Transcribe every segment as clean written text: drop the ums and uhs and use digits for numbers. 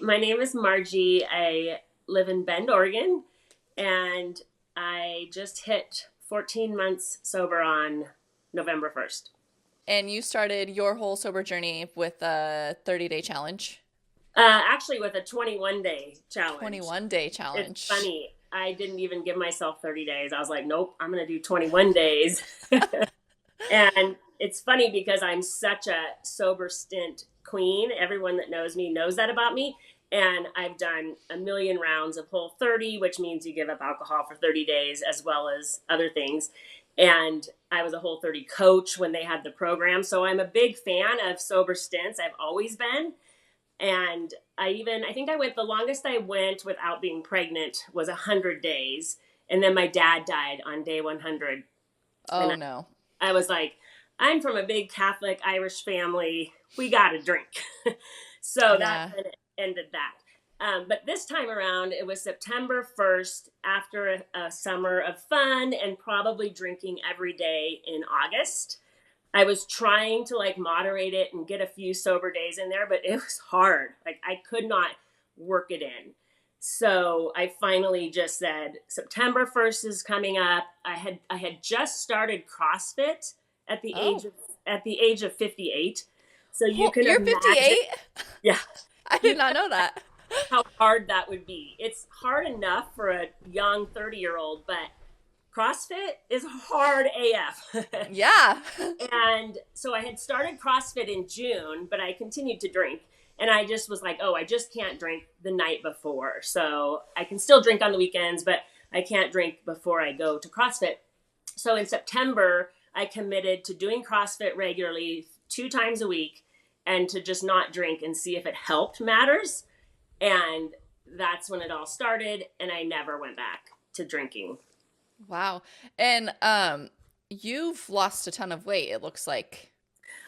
My name is Margie. I live in Bend, Oregon, and I just hit 14 months sober on November 1st. And you started your whole sober journey with a 30-day challenge, Actually, with a 21-day challenge. 21-day It's challenge. funny. I didn't even give myself 30 days. I was like, nope, I'm going to do 21 days. And it's funny because I'm such a sober stint queen. Everyone that knows me knows that about me. And I've done a million rounds of Whole 30, which means you give up alcohol for 30 days as well as other things. And I was a Whole 30 coach when they had the program. So I'm a big fan of sober stints. I've always been. And I think I went, the longest I went without being pregnant was 100 days. And then my dad died on day 100. And Oh no. I was like, I'm from a big Catholic Irish family. We got to drink. So that Yeah. kind of ended that. But this time around, it was September 1st after a summer of fun and probably drinking every day in August. I was trying to like moderate it and get a few sober days in there, but it was hard. Like I could not work it in. So I finally just said September 1st is coming up. I had just started CrossFit at the age Oh. of at the age of 58. So you can You're imagine, 58? yeah, I you did can not know that. how hard that would be. It's hard enough for a young 30-year-old, but CrossFit is hard AF. Yeah. And so I had started CrossFit in June, but I continued to drink. And I just was like, oh, I just can't drink the night before. So I can still drink on the weekends, but I can't drink before I go to CrossFit. So in September, I committed to doing CrossFit regularly 2 times a week and to just not drink and see if it helped matters. And that's when it all started. And I never went back to drinking. Wow. And you've lost a ton of weight, it looks like.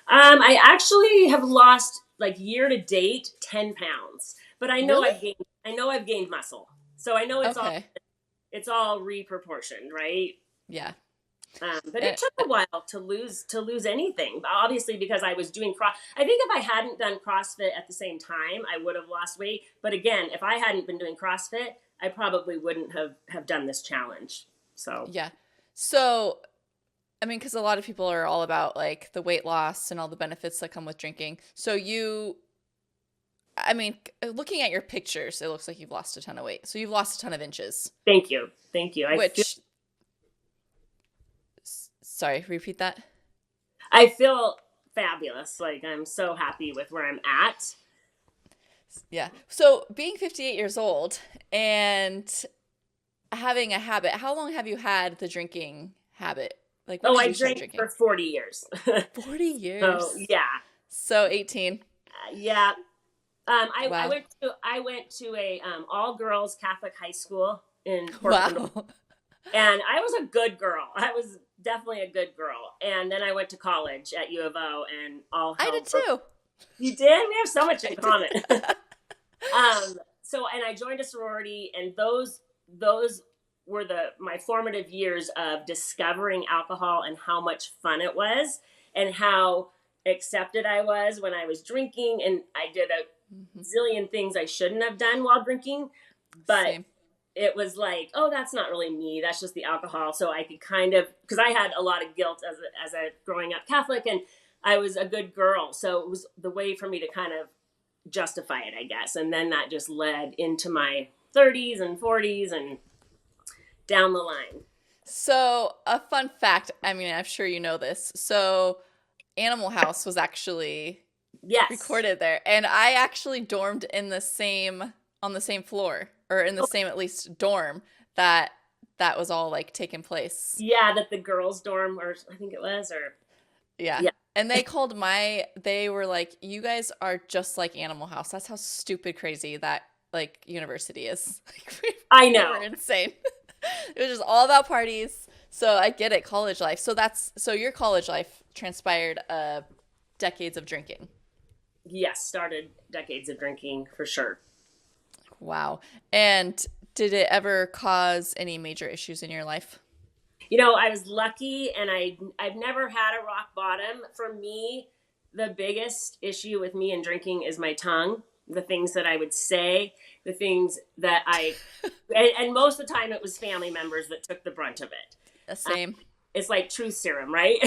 I actually have lost like year to date 10 pounds, but Really? I know I've gained muscle. So I know Okay. it's all reproportioned, right? Yeah. But it Uh, took a while to lose anything. Obviously, because I was doing cross. I think if I hadn't done CrossFit at the same time, I would have lost weight. But again, if I hadn't been doing CrossFit, I probably wouldn't have done this challenge. So yeah. So, I mean, because a lot of people are all about like the weight loss and all the benefits that come with drinking. So I mean, looking at your pictures, it looks like you've lost a ton of weight. So you've lost a ton of inches, thank you, thank you. which, sorry, repeat that. I feel fabulous. Like I'm so happy with where I'm at. Yeah. So being 58 years old and having a habit, how long have you had the drinking habit? Like, when Oh, did I you start drank for drinking? 40 years. 40 So years. yeah, So 18. yeah. Wow. I went to a all girls Catholic high school in Portland, Wow. and I was a good girl. I was definitely a good girl. And then I went to college at U of O, and all I hell did broke. too. You did? We have so much in I common. did. So and I joined a sorority, and those were the my formative years of discovering alcohol and how much fun it was, and how accepted I was when I was drinking, and I did a Mhm. zillion things I shouldn't have done while drinking, but Same. it was like, oh, that's not really me. That's just the alcohol. So I could kind of, because I had a lot of guilt as a growing up Catholic, and I was a good girl. So it was the way for me to kind of justify it, I guess. And then that just led into my 30s and 40s and down the line. So, a fun fact, I mean, I'm sure you know this. So, Animal House was actually Yes. recorded there, and I actually dormed in the same on the same floor, or in the Oh, same at least dorm that that was all like taking place. yeah, that the girls' dorm, or I think it was, or Yeah. yeah, And they were like, you guys are just like Animal House. That's how stupid crazy that like university is. Like I we were know. insane. It was just all about parties. So I get it, college life. So your college life transpired decades of drinking. Yes, started decades of drinking for sure. Wow. And did it ever cause any major issues in your life? I was lucky, and I've never had a rock bottom. For me, the biggest issue with me and drinking is my tongue. the things that I would say, the things that and most of the time it was family members that took the brunt of it. The same. It's like truth serum, right?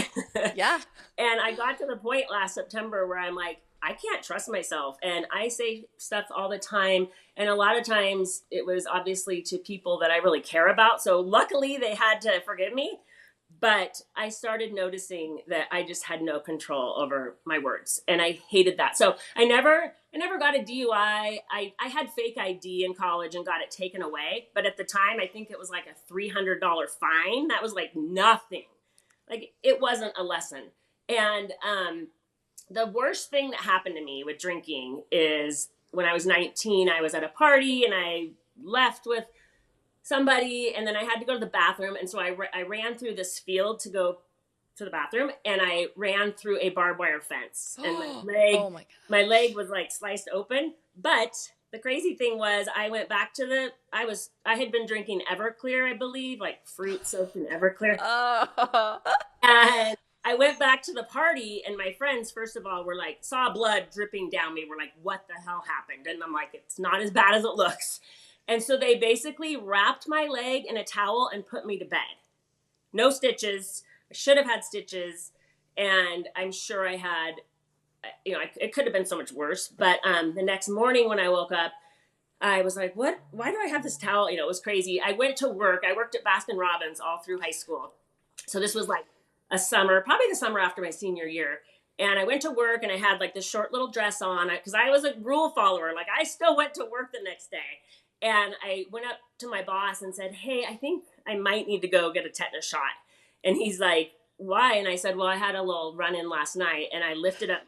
Yeah. And I got to the point last September where I'm like, I can't trust myself. And I say stuff all the time. And a lot of times it was obviously to people that I really care about. So luckily they had to forgive me. But I started noticing that I just had no control over my words. And I hated that. So I never got a DUI. I had fake ID in college and got it taken away. But at the time, I think it was like a $300 fine. That was like nothing. Like it wasn't a lesson. And the worst thing that happened to me with drinking is when I was 19, I was at a party and I left with somebody, and then I had to go to the bathroom. And so I ran through this field to go to the bathroom, and I ran through a barbed wire fence, and Oh my God. my leg was like sliced open. But the crazy thing was I went back to I had been drinking Everclear, I believe, like fruit soaked in Everclear. Oh. And I went back to the party, and my friends, first of all, were like, saw blood dripping down me. We're like, what the hell happened? And I'm like, it's not as bad as it looks. And so they basically wrapped my leg in a towel and put me to bed. No stitches. I should have had stitches. And I'm sure I had, it could have been so much worse. But the next morning when I woke up, I was like, what? Why do I have this towel? It was crazy. I went to work. I worked at Baskin Robbins all through high school. So this was like a summer, probably the summer after my senior year. And I went to work and I had like this short little dress on because I was a rule follower. Like I still went to work the next day. And I went up to my boss and said, hey, I think I might need to go get a tetanus shot. And he's like, why? And I said, well, I had a little run in last night and I lifted up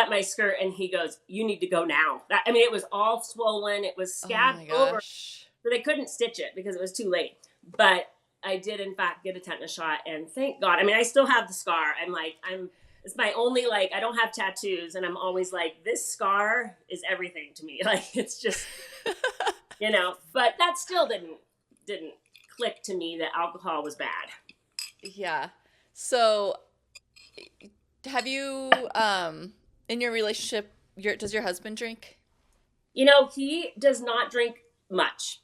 my skirt, and he goes, you need to go now. It was all swollen. It was scabbed over. So they couldn't stitch it because it was too late. But I did, in fact, get a tetanus shot. And thank God. I still have the scar. It's my only, I don't have tattoos. And I'm always like, this scar is everything to me. Like, it's just, but that still didn't click to me that alcohol was bad. Yeah. So have you, in your relationship, does your husband drink? He does not drink much.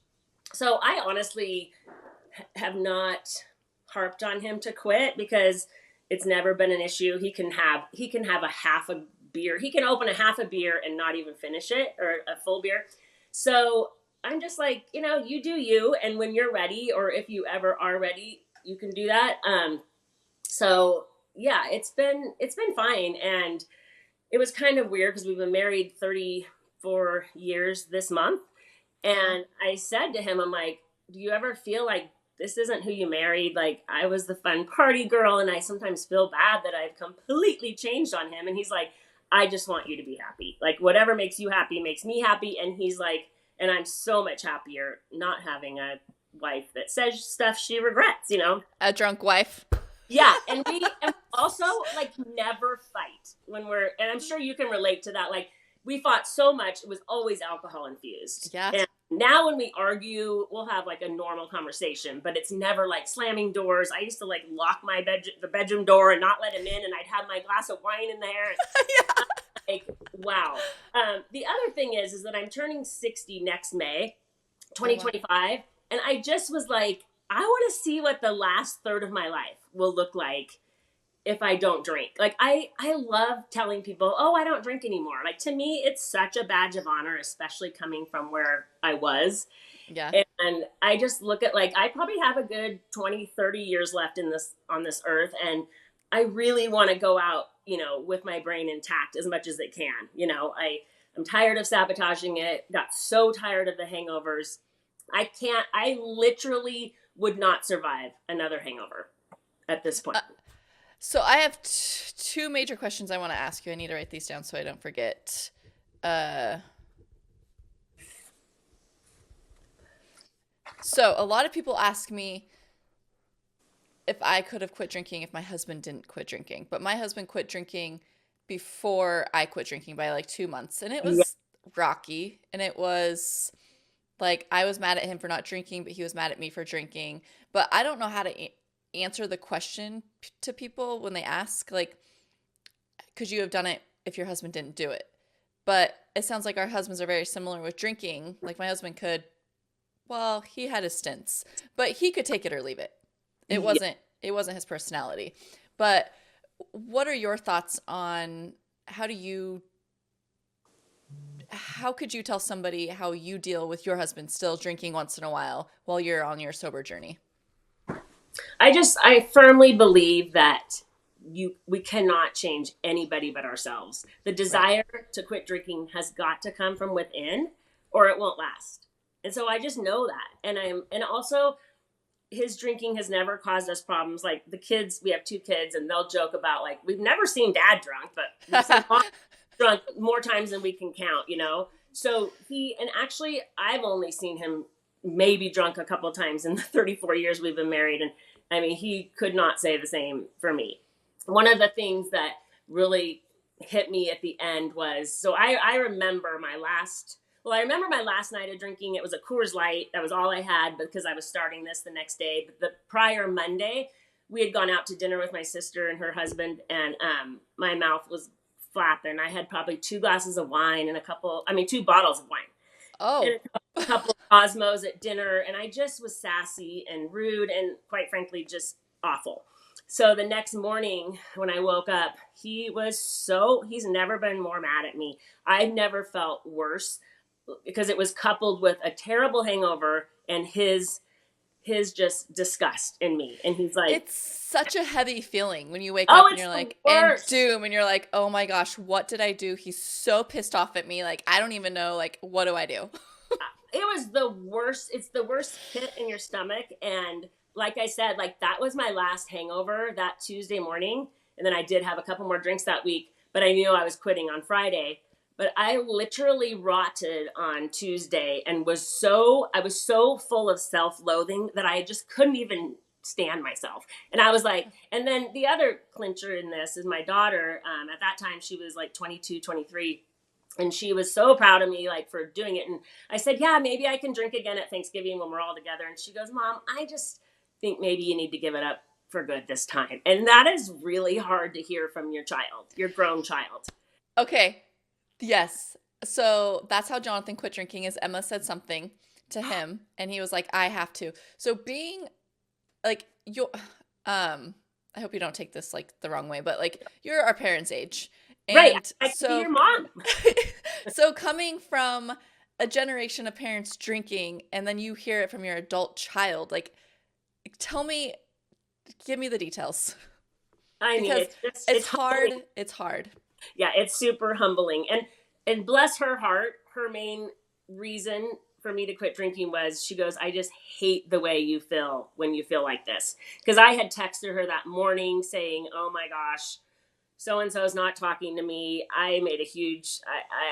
So I honestly have not harped on him to quit because it's never been an issue. He can have a half a beer. He can open a half a beer and not even finish it, or a full beer. So I'm just like, you do you. And when you're ready, or if you ever are ready, you can do that. So yeah, it's been fine. And it was kind of weird because we've been married 34 years this month. And I said to him, I'm like, do you ever feel like this isn't who you married? Like, I was the fun party girl, and I sometimes feel bad that I've completely changed on him. And he's like, I just want you to be happy. Like, whatever makes you happy makes me happy. And he's like, and I'm so much happier not having a wife that says stuff she regrets, A drunk wife. Yeah. And we also never fight and I'm sure you can relate to that. Like, we fought so much. It was always alcohol infused. Yeah. And now when we argue, we'll have a normal conversation, but it's never slamming doors. I used to lock the bedroom door and not let him in, and I'd have my glass of wine in there. Yeah. Wow. The other thing is that I'm turning 60 next May, 2025. And I just was like, I want to see what the last third of my life will look like if I don't drink. I love telling people, oh, I don't drink anymore. To me, it's such a badge of honor, especially coming from where I was. Yeah. And I just look at I probably have a good 20, 30 years left on this earth. And I really want to go out, with my brain intact as much as it can. I'm tired of sabotaging it. Got so tired of the hangovers. I literally would not survive another hangover at this point. So I have two major questions I want to ask you. I need to write these down so I don't forget. So a lot of people ask me if I could have quit drinking if my husband didn't quit drinking. But my husband quit drinking before I quit drinking by 2 months. And it was rocky. And it was I was mad at him for not drinking, but he was mad at me for drinking. But I don't know how to answer the question to people when they ask, could you have done it if your husband didn't do it? But it sounds like our husbands are very similar with drinking. Like my husband could, well, he had his stints, but he could take it or leave it. It Yeah. wasn't it wasn't his personality. But what are your thoughts on how do you how could you tell somebody how you deal with your husband still drinking once in a while you're on your sober journey? I firmly believe that we cannot change anybody but ourselves. The Right. desire to quit drinking has got to come from within or it won't last. And so I just know that. And also his drinking has never caused us problems. Like the kids, we have two kids and they'll joke about like we've never seen dad drunk, but we've seen mom drunk more times than we can count, you know? So and actually I've only seen him maybe drunk a couple of times in the 34 years we've been married. And I mean, he could not say the same for me. One of the things that really hit me at the end was, so I remember I remember my last night of drinking. It was a Coors Light. That was all I had because I was starting this the next day. But the prior Monday, we had gone out to dinner with my sister and her husband, and my mouth was flapping. I had probably two glasses of wine and two bottles of wine and Oh. a couple of Cosmos at dinner. And I just was sassy and rude and quite frankly, just awful. So the next morning when I woke up, he's never been more mad at me. I've never felt worse because it was coupled with a terrible hangover and his just disgust in me. And he's like, It's such a heavy feeling when you wake "Oh, up and it's you're the like, and worst." doom, and you're like, oh my gosh, what did I do? He's so pissed off at me. Like, I don't even know, like, what do I do? It was the worst. It's the worst pit in your stomach. And like I said, like that was my last hangover that Tuesday morning. And then I did have a couple more drinks that week, but I knew I was quitting on Friday. But I literally rotted on Tuesday and I was so full of self-loathing that I just couldn't even stand myself. And I was like, and then the other clincher in this is my daughter. At that time, she was like 22, 23, and she was so proud of me like for doing it. And I said, yeah, maybe I can drink again at Thanksgiving when we're all together. And she goes, Mom, I just think maybe you need to give it up for good this time. And that is really hard to hear from your grown child. Okay. Yes. So that's how Jonathan quit drinking is Emma said something to him and he was like, I have to. So being like you I hope you don't take this like the wrong way, but like you're our parents' age. Right. And I can be so your mom. so coming from a generation of parents drinking and then you hear it from your adult child, like tell me, give me the details I mean, because it's hard. humbling. It's hard. Yeah, it's super humbling. And bless her heart, her main reason for me to quit drinking was she goes, I just hate the way you feel when you feel like this. Because I had texted her that morning saying, oh my gosh, so and so is not talking to me. I made a huge,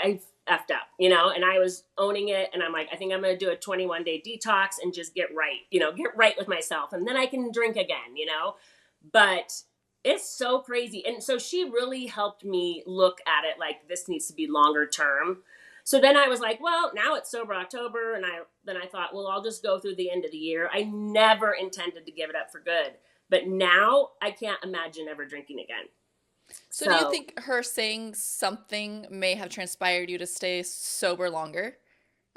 I effed up, you know, and I was owning it. And I'm like, I think I'm going to do a 21-day detox and just get right, get right with myself. And then I can drink again, but it's so crazy. And so she really helped me look at it like this needs to be longer term. So then I was like, well, now it's sober October. And then I thought, well, I'll just go through the end of the year. I never intended to give it up for good. But now I can't imagine ever drinking again. So do you So think her saying something may have transpired you to stay sober longer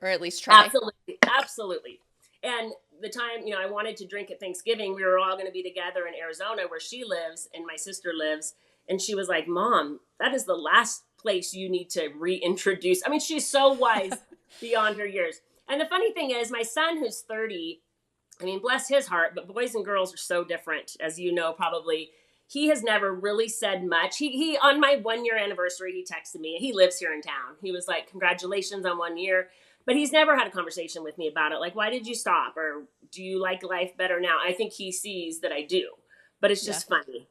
or at least try? absolutely, absolutely. And the time, I wanted to drink at Thanksgiving, we were all going to be together in Arizona where she lives and my sister lives. And she was like, Mom, that is the last place you need to reintroduce. I mean, she's so wise beyond her years. And the funny thing is, my son, who's 30, I mean, bless his heart, but boys and girls are so different, as you know, probably. He has never really said much. He on my 1 year anniversary, he texted me. He lives here in town. He was like, congratulations on 1 year. But he's never had a conversation with me about it. Like, why did you stop? Or do you like life better now? I think he sees that I do. But it's Yeah. just funny.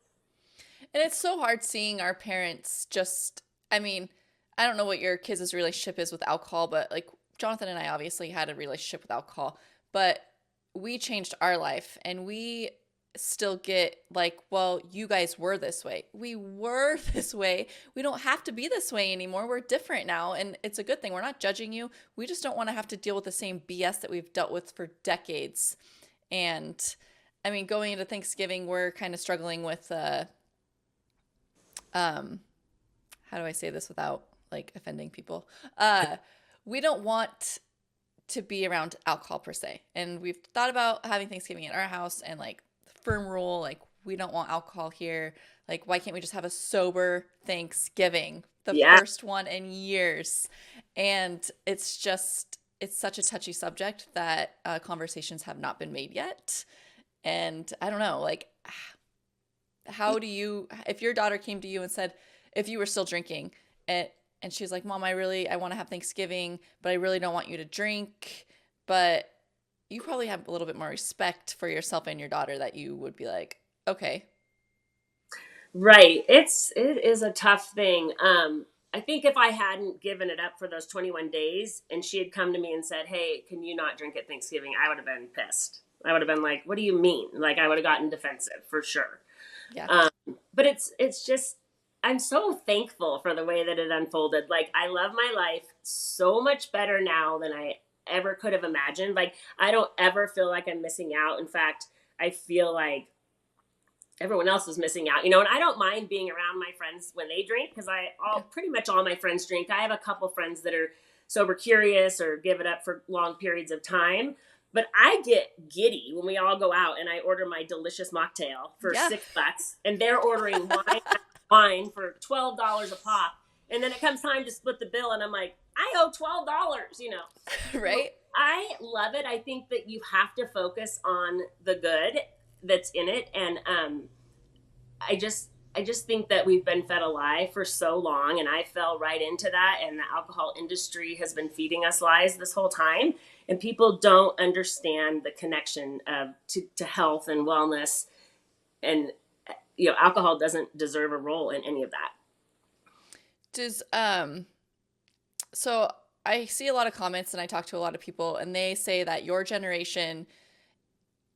And it's so hard seeing our parents just, I mean, I don't know what your kids' relationship is with alcohol, but like Jonathan and I obviously had a relationship with alcohol, but we changed our life and we still get like, well, you guys were this way. We were this way. We don't have to be this way anymore. We're different now. And it's a good thing. We're not judging you. We just don't want to have to deal with the same BS that we've dealt with for decades. And I mean, going into Thanksgiving, we're kind of struggling with, how do I say this without like offending people. We don't want to be around alcohol per se. And we've thought about having Thanksgiving at our house and like firm rule, like we don't want alcohol here. Like, why can't we just have a sober Thanksgiving? The Yeah. first one in years. And it's just, it's such a touchy subject that conversations have not been made yet. And I don't know, like, how do you, if your daughter came to you and said, if you were still drinking, and she was like, Mom, I want to have Thanksgiving, but I really don't want you to drink. But you probably have a little bit more respect for yourself and your daughter that you would be like, okay. Right. It is a tough thing. I think if I hadn't given it up for those 21 days and she had come to me and said, "Hey, can you not drink at Thanksgiving?" I would have been pissed. I would have been like, "What do you mean?" Like I would have gotten defensive for sure. Yeah. But it's just I'm so thankful for the way that it unfolded. Like I love my life so much better now than I ever could have imagined. Like I don't ever feel like I'm missing out. In fact, I feel like everyone else is missing out, and I don't mind being around my friends when they drink because pretty much all my friends drink. I have a couple friends that are sober curious or give it up for long periods of time. But I get giddy when we all go out and I order my delicious mocktail for $6 and they're ordering wine for $12 a pop. And then it comes time to split the bill and I'm like, I owe $12, Right? I love it. I think that you have to focus on the good that's in it. And I just think that we've been fed a lie for so long, and I fell right into that. And the alcohol industry has been feeding us lies this whole time, and people don't understand the connection to health and wellness. And alcohol doesn't deserve a role in any of that. So I see a lot of comments, and I talk to a lot of people, and they say that your generation,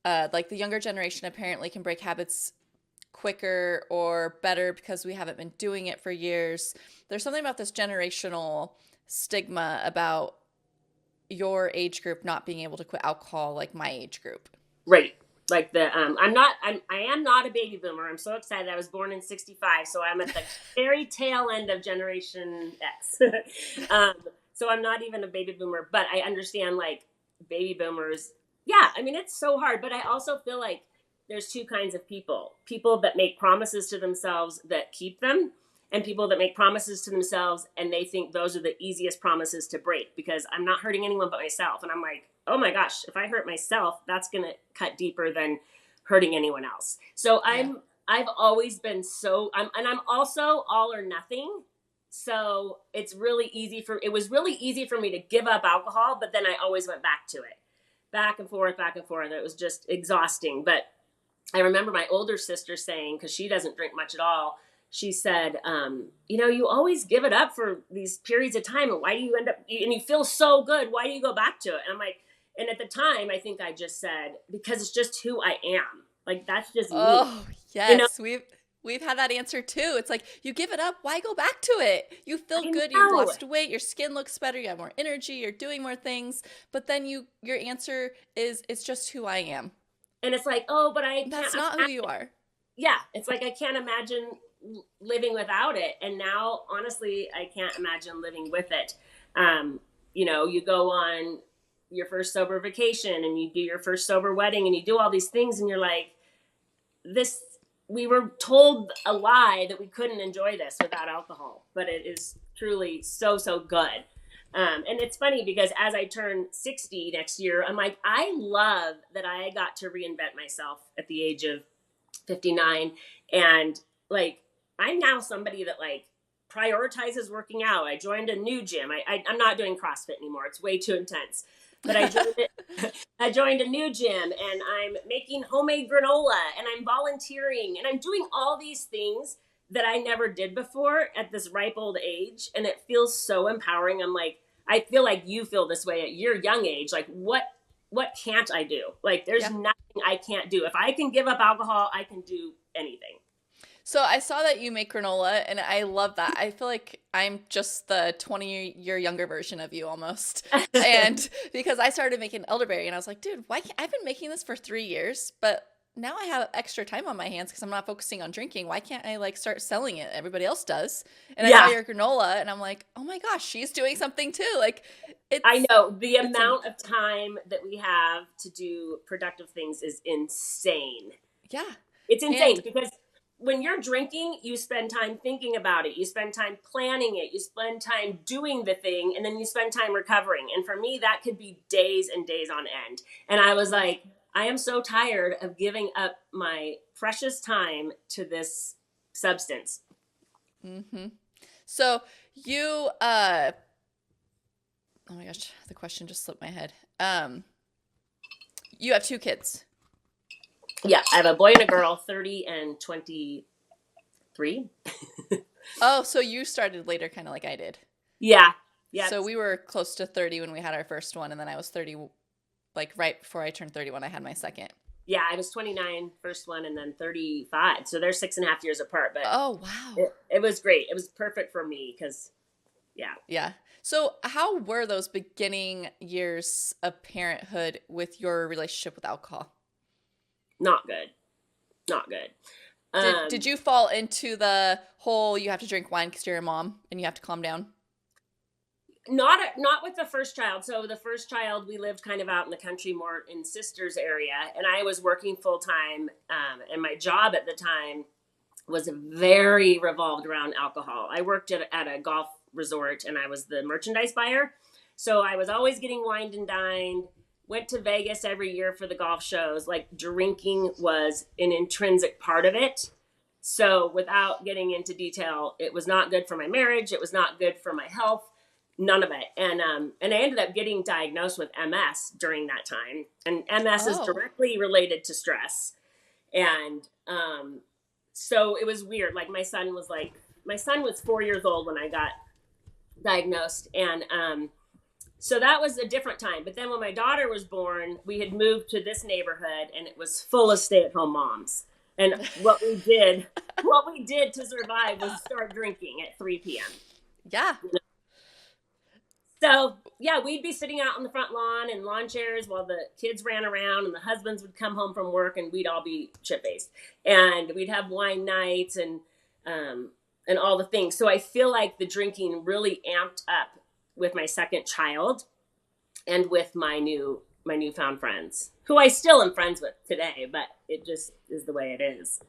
like the younger generation, apparently can break habits quicker or better because we haven't been doing it for years. There's something about this generational stigma about your age group not being able to quit alcohol like my age group. Right. Like I am not a baby boomer. I'm so excited. I was born in 65, so I'm at the very tail end of Generation X. So I'm not even a baby boomer, but I understand like baby boomers. Yeah, I mean, it's so hard, but I also feel like there's two kinds of people that make promises to themselves that keep them, and people that make promises to themselves and they think those are the easiest promises to break because I'm not hurting anyone but myself. And I'm like, oh my gosh, if I hurt myself, that's going to cut deeper than hurting anyone else. So I've always been and I'm also all or nothing. So it was really easy for me to give up alcohol, but then I always went back to it, back and forth. It was just exhausting. But I remember my older sister saying, because she doesn't drink much at all, she said, you always give it up for these periods of time. And why do you end up, and you feel so good. Why do you go back to it? And I'm like, and at the time, I think I just said, because it's just who I am. Like, that's just me. Oh, yes. We've had that answer too. It's like, you give it up. Why go back to it? You feel good. You've lost weight. Your skin looks better. You have more energy. You're doing more things. But then your answer is, it's just who I am. And it's like, oh, but that's not who you are. Yeah. It's like, I can't imagine living without it. And now, honestly, I can't imagine living with it. You go on your first sober vacation and you do your first sober wedding and you do all these things and you're like, we were told a lie that we couldn't enjoy this without alcohol, but it is truly so, so good. And it's funny because as I turn 60 next year, I'm like, I love that I got to reinvent myself at the age of 59. And like, I'm now somebody that like prioritizes working out. I joined a new gym. I'm not doing CrossFit anymore. It's way too intense. But I joined a new gym and I'm making homemade granola and I'm volunteering and I'm doing all these things that I never did before at this ripe old age. And it feels so empowering. I'm like, I feel like you feel this way at your young age. Like, what can't I do? Like, there's nothing I can't do. If I can give up alcohol, I can do anything. So I saw that you make granola, and I love that. I feel like I'm just the 20-year younger version of you almost. And because I started making elderberry, and I was like, dude, why can't I've been making this for 3 years, but now I have extra time on my hands because I'm not focusing on drinking. Why can't I like start selling it? Everybody else does. And I saw Yeah, your granola and I'm like, oh my gosh, she's doing something too. Like I it's know the it's a amount of time that we have to do productive things is insane. yeah. It's And insane because when you're drinking, you spend time thinking about it. You spend time planning it. You spend time doing the thing, and then you spend time recovering. And for me, that could be days and days on end. And I was like, I am so tired of giving up my precious time to this substance. mm-hmm. So you oh my gosh, the question just slipped my head. You have two kids. Yeah, I have a boy and a girl, 30 and 23. Oh, so you started later kind of like I did. Yeah. Yeah. So we were close to 30 when we had our first one, and then I was 30, like right before I turned 30 when I had my second. Yeah, I was 29 first one and then 35. So they're 6.5 years apart, but Oh, wow. it was great. It was perfect for me because, yeah, Yeah. So how were those beginning years of parenthood with your relationship with alcohol? not good. Not good. Did you fall into the whole you have to drink wine because you're a mom and you have to calm down? Not with the first child. So the first child, we lived kind of out in the country, more in sister's area, and I was working full time, and my job at the time was very revolved around alcohol. I worked at a golf resort, and I was the merchandise buyer, so I was always getting wined and dined. Went to Vegas every year for the golf shows. Like drinking was an intrinsic part of it. So without getting into detail, it was not good for my marriage. It was not good for my health. None of it. And I ended up getting diagnosed with MS during that time. And MS is Oh. directly related to stress. And so it was weird. My son was 4 years old when I got diagnosed. And so that was a different time. But then when my daughter was born, we had moved to this neighborhood and it was full of stay-at-home moms. And what we did to survive was start drinking at 3 p.m. Yeah. So yeah, we'd be sitting out on the front lawn in lawn chairs while the kids ran around, and the husbands would come home from work, and we'd all be shit faced, and we'd have wine nights and all the things. So I feel like the drinking really amped up with my second child and with my newfound friends, who I still am friends with today, but it just is the way it is.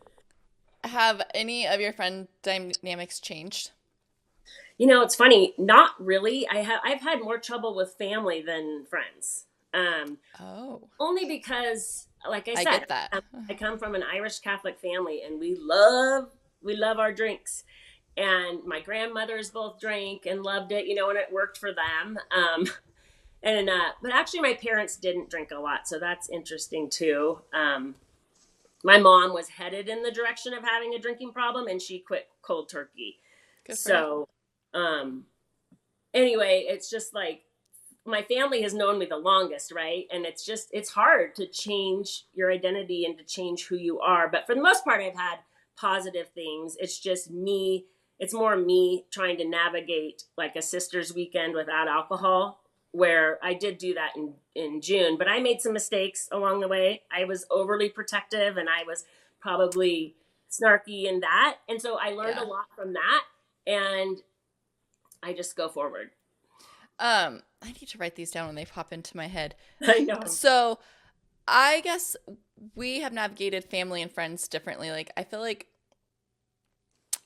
Have any of your friend dynamics changed? It's funny. Not really. I've had more trouble with family than friends. Um, Oh, Only because, like I I said, get that. I come from an Irish Catholic family, and we love our drinks. And my grandmothers both drank and loved it, and it worked for them. And but actually, my parents didn't drink a lot, so that's interesting too. My mom was headed in the direction of having a drinking problem, and she quit cold turkey. Good for her. So, um, anyway, it's just like my family has known me the longest, right? And it's hard to change your identity and to change who you are. But for the most part, I've had positive things. It's just me. It's more me trying to navigate like a sister's weekend without alcohol, where I did do that in June, but I made some mistakes along the way. I was overly protective and I was probably snarky in that. And so I learned a Yeah. lot from that, and I just go forward. I need to write these down when they pop into my head. I know. So, I guess we have navigated family and friends differently. Like, I feel like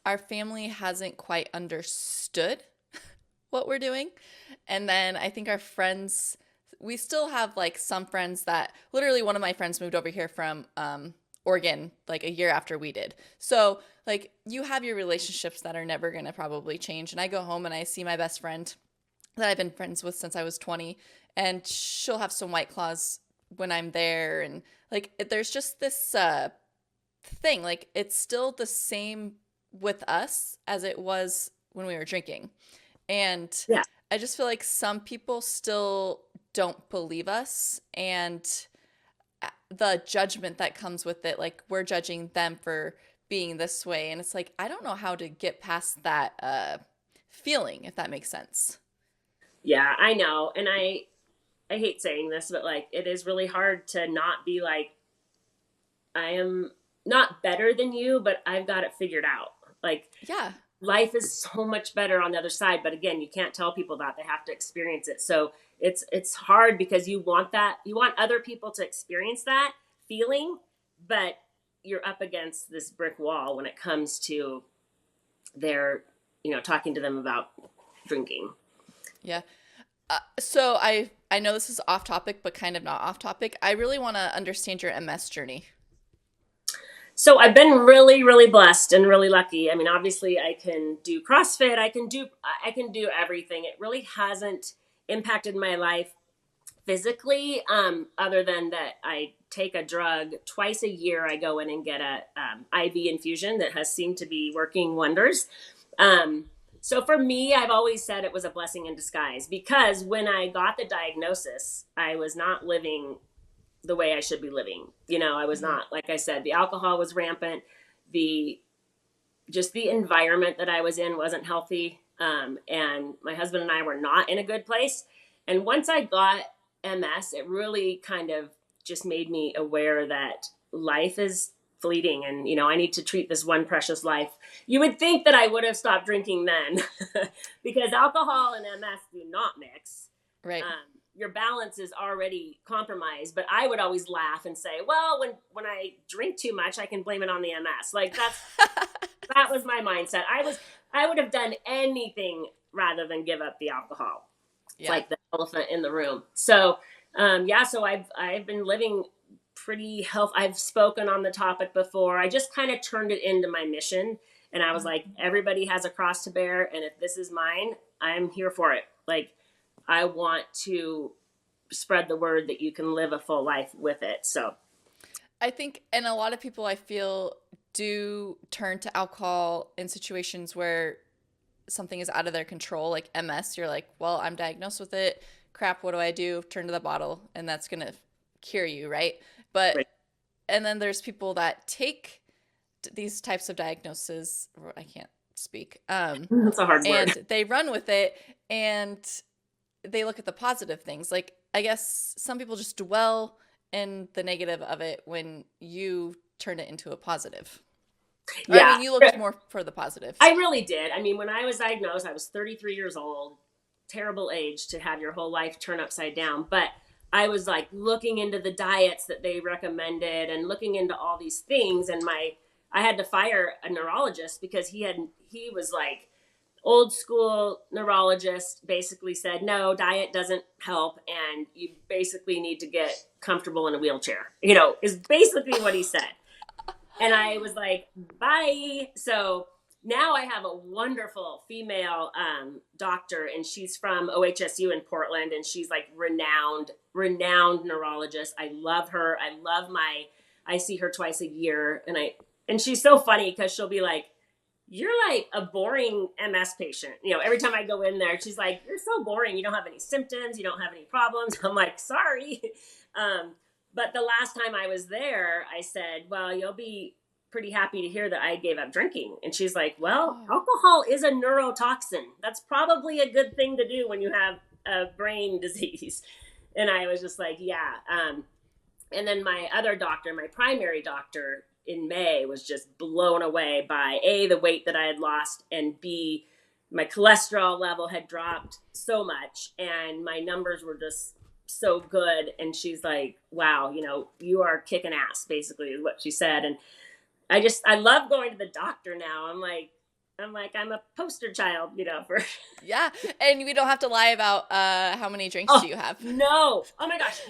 our family hasn't quite understood what we're doing. And then I think our friends, we still have like some friends that literally one of my friends moved over here from Oregon like a year after we did. So, like, you have your relationships that are never going to probably change. And I go home and I see my best friend that I've been friends with since I was 20, and she'll have some White Claws when I'm there. And like, there's just this thing, like, it's still the same with us as it was when we were drinking. And Yeah. I just feel like some people still don't believe us, and the judgment that comes with it, like we're judging them for being this way. And it's like, I don't know how to get past that feeling, if that makes sense. Yeah, I know. And I hate saying this, but like it is really hard to not be like I am not better than you, but I've got it figured out. Like, Yeah. life is so much better on the other side. But again, you can't tell people that. They have to experience it. So it's hard because you want that. You want other people to experience that feeling, but you're up against this brick wall when it comes to their, talking to them about drinking. Yeah. So I know this is off topic, but kind of not off topic. I really want to understand your MS journey. So I've been really, really blessed and really lucky. I mean, obviously I can do CrossFit. I can do everything. It really hasn't impacted my life physically, other than that I take a drug twice a year. I go in and get a IV infusion that has seemed to be working wonders. So for me, I've always said it was a blessing in disguise, because when I got the diagnosis, I was not living the way I should be living. I was Mm-hmm. not, like I said, the alcohol was rampant. The just the environment that I was in wasn't healthy. And my husband and I were not in a good place. And once I got MS, it really kind of just made me aware that life is fleeting, and I need to treat this one precious life. You would think that I would have stopped drinking then, because alcohol and MS do not mix. Right. Your balance is already compromised. But I would always laugh and say, well, when I drink too much, I can blame it on the MS. Like, that was my mindset. I would have done anything rather than give up the alcohol. It's Yeah. like the elephant in the room. So, so I've been living pretty health. I've spoken on the topic before. I just kind of turned it into my mission. And I was like, everybody has a cross to bear. And if this is mine, I'm here for it. Like, I want to spread the word that you can live a full life with it. So I think, and a lot of people I feel do turn to alcohol in situations where something is out of their control, like MS. You're like, well, I'm diagnosed with it. Crap, what do I do? Turn to the bottle, and that's going to cure you, right? But, right. and then there's people that take these types of diagnoses, I can't speak, That's a hard and word. they run with it, and they look at the positive things. Like, I guess some people just dwell in the negative of it when you turn it into a positive. Or, I Yeah, mean, you looked more for the positive. I really did. I mean, when I was diagnosed, I was 33 years old. Terrible age to have your whole life turn upside down. But I was like looking into the diets that they recommended and looking into all these things. And I had to fire a neurologist because he was like old school neurologist, basically said, no, diet doesn't help. And you basically need to get comfortable in a wheelchair, is basically what he said. And I was like, bye. So now I have a wonderful female doctor, and she's from OHSU in Portland, and she's like renowned neurologist. I love her. I see her twice a year, and she's so funny because she'll be like, you're like a boring MS patient. Every time I go in there, she's like, you're so boring. You don't have any symptoms. You don't have any problems. I'm like, sorry. But the last time I was there, I said, well, you'll be pretty happy to hear that I gave up drinking. And she's like, well, alcohol is a neurotoxin. That's probably a good thing to do when you have a brain disease. And I was just like, yeah. And then my other doctor, my primary doctor in May, was just blown away by A, the weight that I had lost, and B, my cholesterol level had dropped so much and my numbers were just so good. And she's like, wow, you are kicking ass, basically is what she said. And I love going to the doctor now. I'm a poster child, for Yeah, and we don't have to lie about how many drinks do you have. No. Oh my gosh,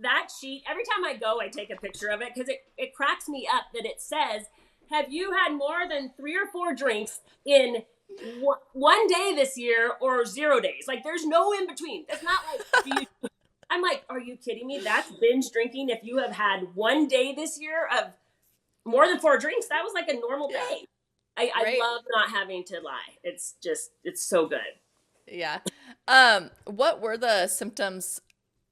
that sheet, every time I go, I take a picture of it because it cracks me up that it says, have you had more than 3 or 4 drinks in one day this year or 0 days? Like, there's no in between. It's not like, I'm like, are you kidding me? That's binge drinking. If you have had one day this year of more than 4 drinks, that was like a normal day. I Right? love not having to lie. It's so good. Yeah. What were the symptoms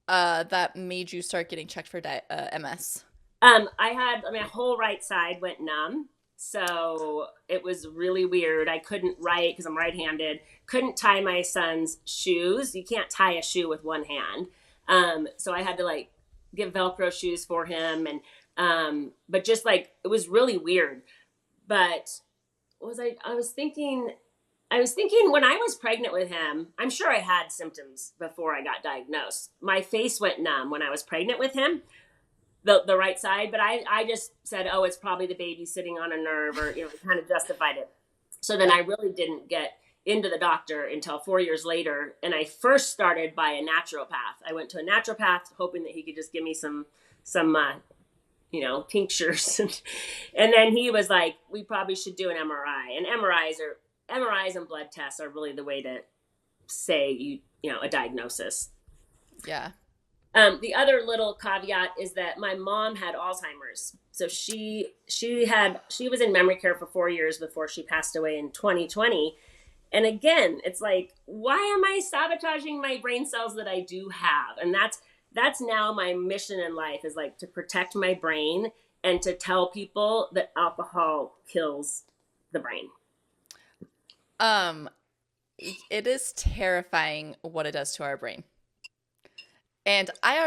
that made you start getting checked for MS? My whole right side went numb. So it was really weird. I couldn't write because I'm right-handed. Couldn't tie my son's shoes. You can't tie a shoe with one hand. So I had to like get Velcro shoes for him. And But just like, it was really weird. But I was thinking when I was pregnant with him, I'm sure I had symptoms before I got diagnosed. My face went numb when I was pregnant with him, the right side, but I just said, oh, it's probably the baby sitting on a nerve, or, kind of justified it. So then Yeah. I really didn't get into the doctor until 4 years later. And I first started by a naturopath. I went to a naturopath hoping that he could just give me some, tinctures. And then he was like, we probably should do an MRI. And MRIs and blood tests are really the way to say a diagnosis. Yeah. The other little caveat is that my mom had Alzheimer's. So she was in memory care for 4 years before she passed away in 2020. And again, it's like, why am I sabotaging my brain cells that I do have? And that's now my mission in life, is like to protect my brain and to tell people that alcohol kills the brain. It is terrifying what it does to our brain. And I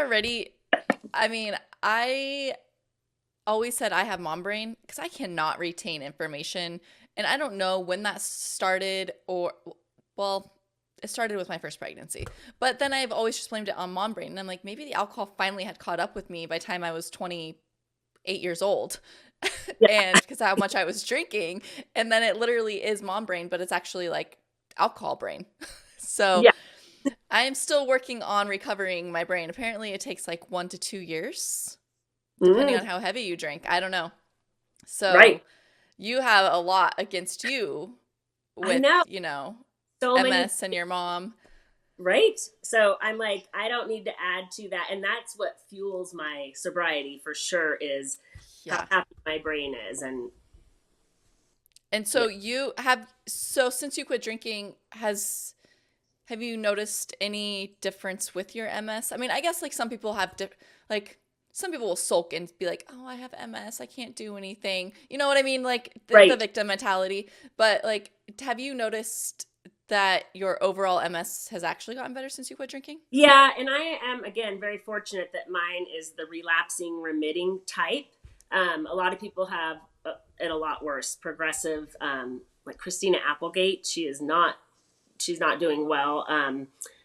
always said I have mom brain because I cannot retain information. And I don't know when that started, well, it started with my first pregnancy. But then I've always just blamed it on mom brain. And I'm like, maybe the alcohol finally had caught up with me by the time I was 28 years old. And because how much I was drinking. And then it literally is mom brain, but it's actually like alcohol brain. So Yeah. I am still working on recovering my brain. Apparently it takes like 1 to 2 years, depending on how heavy you drink. I don't know. So Right. you have a lot against you I with, know. So many, MS and your mom. right? So I'm like, I don't need to add to that. And that's what fuels my sobriety for sure, is how happy my brain is. And so since you quit drinking, have you noticed any difference with your MS? I mean, I guess like some people have some people will sulk and be like, "Oh, I have MS. I can't do anything." You know what I mean? Like the victim mentality. But like, have you noticed that your overall MS has actually gotten better since you quit drinking? Yeah. And I am, again, very fortunate that mine is the relapsing remitting type. A lot of people have it a lot worse. Progressive, like Christina Applegate, she's not doing well.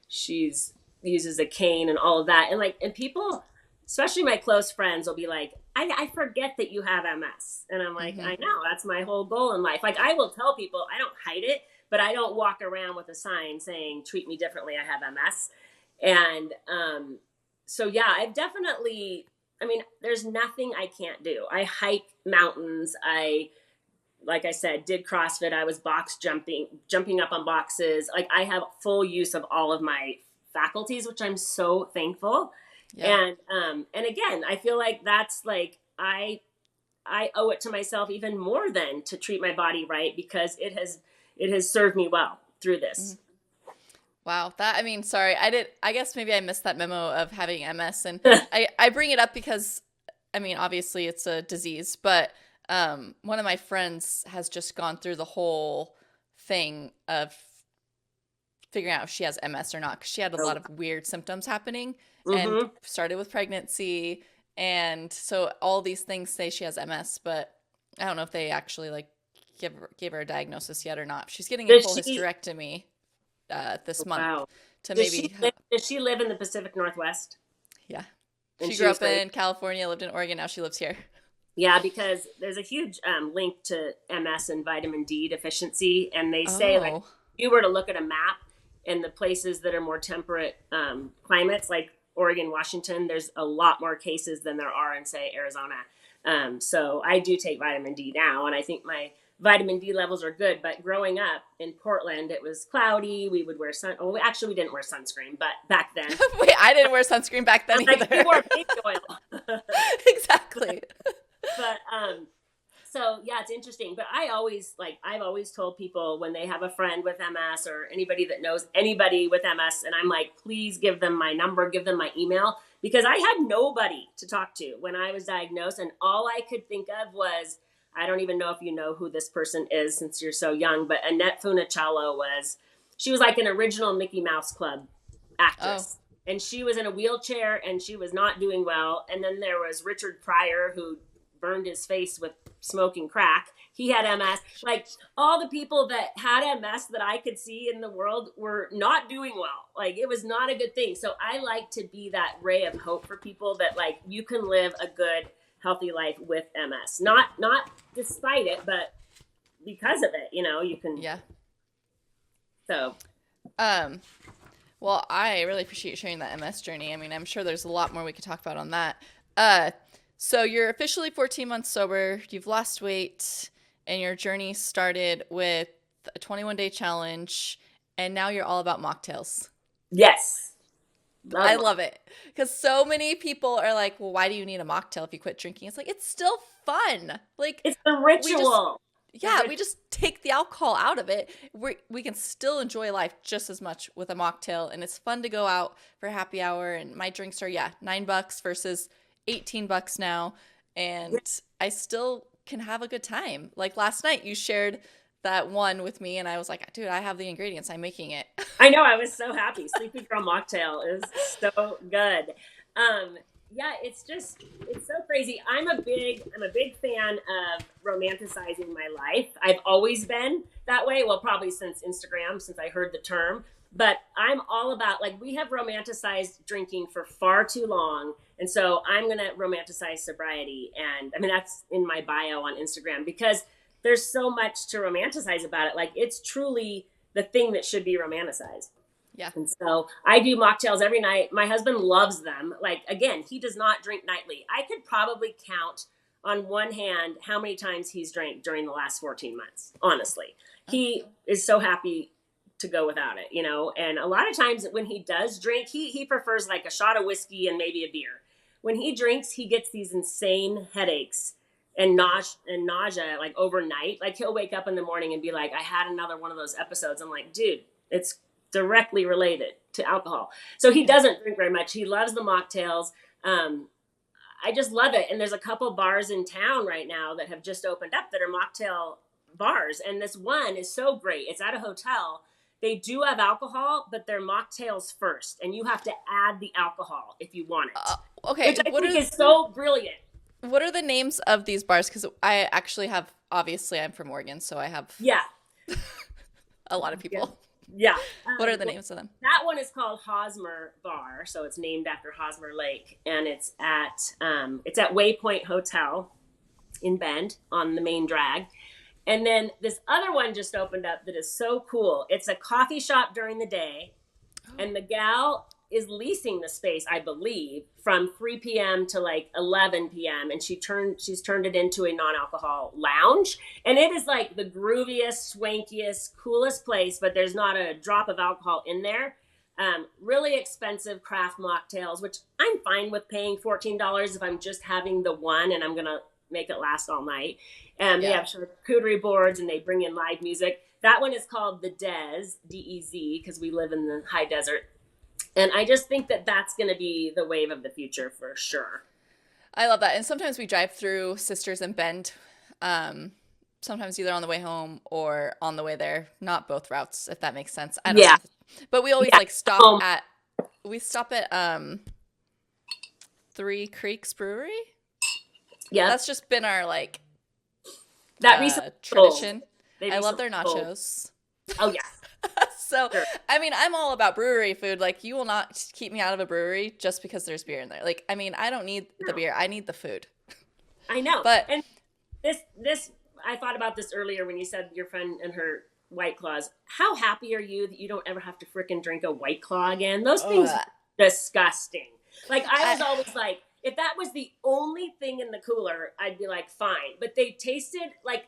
She's uses a cane and all of that. And people, especially my close friends, will be like, I forget that you have MS. And I'm like, I know, that's my whole goal in life. Like, I will tell people, I don't hide it, but I don't walk around with a sign saying, treat me differently, I have MS. And so, yeah, I've definitely, there's nothing I can't do. I hike mountains. Like I said, did CrossFit. I was box jumping up on boxes. Like, I have full use of all of my faculties, which I'm so thankful. Yeah. And again, I feel like that's like, I owe it to myself even more than to treat my body right, because it has served me well through this. Wow. Sorry. I guess maybe I missed that memo of having MS. And I bring it up because, obviously it's a disease, but one of my friends has just gone through the whole thing of figuring out if she has MS or not, because she had a lot of weird symptoms happening and started with pregnancy. And so all these things say she has MS, but I don't know if they actually like gave her a diagnosis yet or not. She's getting a full hysterectomy this month. Does she live in the Pacific Northwest? Yeah. She grew up in California, lived in Oregon, now she lives here. Yeah, because there's a huge link to MS and vitamin D deficiency. And they say, like, if you were to look at a map in the places that are more temperate climates, like Oregon, Washington, there's a lot more cases than there are in, say, Arizona. So I do take vitamin D now, and I think my vitamin D levels are good. But growing up in Portland, it was cloudy. We would wear we didn't wear sunscreen, but back then. Wait, I didn't wear sunscreen back then either. We wore baby oil. Exactly. But so yeah, it's interesting. But I've always told people when they have a friend with MS or anybody that knows anybody with MS, and I'm like, please give them my number, give them my email, because I had nobody to talk to when I was diagnosed, and all I could think of was, I don't even know if you know who this person is since you're so young, but Annette Funicello she was like an original Mickey Mouse Club actress. and she was in a wheelchair and she was not doing well. And then there was Richard Pryor, who burned his face with smoking crack. He had MS. Like, all the people that had MS that I could see in the world were not doing well. Like, it was not a good thing. So I like to be that ray of hope for people, that like you can live a good, healthy life with MS. Not despite it, but because of it, you can. Yeah. So. Well, I really appreciate you sharing that MS journey. I mean, I'm sure there's a lot more we could talk about on that. So you're officially 14 months sober. You've lost weight, and your journey started with a 21-day challenge, and now you're all about mocktails. Yes. I love it. Because so many people are like, well, why do you need a mocktail if you quit drinking? It's like, it's still fun. Like, it's a ritual. We just take the alcohol out of it. We can still enjoy life just as much with a mocktail, and it's fun to go out for happy hour. And my drinks are $9 versus $18 now, and I still can have a good time. Like last night, you shared that one with me, and I was like, dude, I have the ingredients. I'm making it. I know. I was so happy. Sleepy Girl mocktail is so good. Yeah, it's so crazy. I'm a big fan of romanticizing my life. I've always been that way. Well, probably since Instagram, since I heard the term. But I'm all about, like, we have romanticized drinking for far too long. And so I'm going to romanticize sobriety. And I mean, that's in my bio on Instagram, because there's so much to romanticize about it. Like, it's truly the thing that should be romanticized. Yeah. And so I do mocktails every night. My husband loves them. Like, again, he does not drink nightly. I could probably count on one hand how many times he's drank during the last 14 months. Honestly, he is so happy to go without it, and a lot of times when he does drink, he prefers like a shot of whiskey and maybe a beer. When he drinks, he gets these insane headaches and nausea like overnight. Like, he'll wake up in the morning and be like, I had another one of those episodes. I'm like, dude, it's directly related to alcohol. So he doesn't drink very much. He loves the mocktails. I just love it. And there's a couple bars in town right now that have just opened up that are mocktail bars. And this one is so great. It's at a hotel. They do have alcohol, but they're mocktails first. And you have to add the alcohol if you want it. Okay. Which I think is so brilliant. What are the names of these bars? Because I actually have, obviously I'm from Oregon, so I have a lot of people. Yeah. What are the names of them? That one is called Hosmer Bar, so it's named after Hosmer Lake, and it's at Waypoint Hotel in Bend on the main drag. And then this other one just opened up that is so cool. It's a coffee shop during the day, and the gal is leasing the space, I believe, from 3 p.m. to like 11 p.m. And she's turned it into a non-alcohol lounge. And it is like the grooviest, swankiest, coolest place, but there's not a drop of alcohol in there. Really expensive craft mocktails, which I'm fine with paying $14 if I'm just having the one and I'm going to make it last all night. They have charcuterie boards and they bring in live music. That one is called the Dez, D-E-Z, because we live in the high desert. And I just think that that's going to be the wave of the future for sure. I love that. And sometimes we drive through Sisters and Bend, sometimes either on the way home or on the way there. Not both routes, if that makes sense. I don't know. But we always stop at Three Creeks Brewery. Yeah. That's just been our tradition. I love their nachos. Oh, yeah. So, sure. I mean, I'm all about brewery food. Like, you will not keep me out of a brewery just because there's beer in there. Like, I mean, I don't need the beer. I need the food. I know. But and this, I thought about this earlier when you said your friend and her White Claws. How happy are you that you don't ever have to frickin' drink a White Claw again? Those things are disgusting. Like, I was always like, if that was the only thing in the cooler, I'd be like, fine. But they tasted like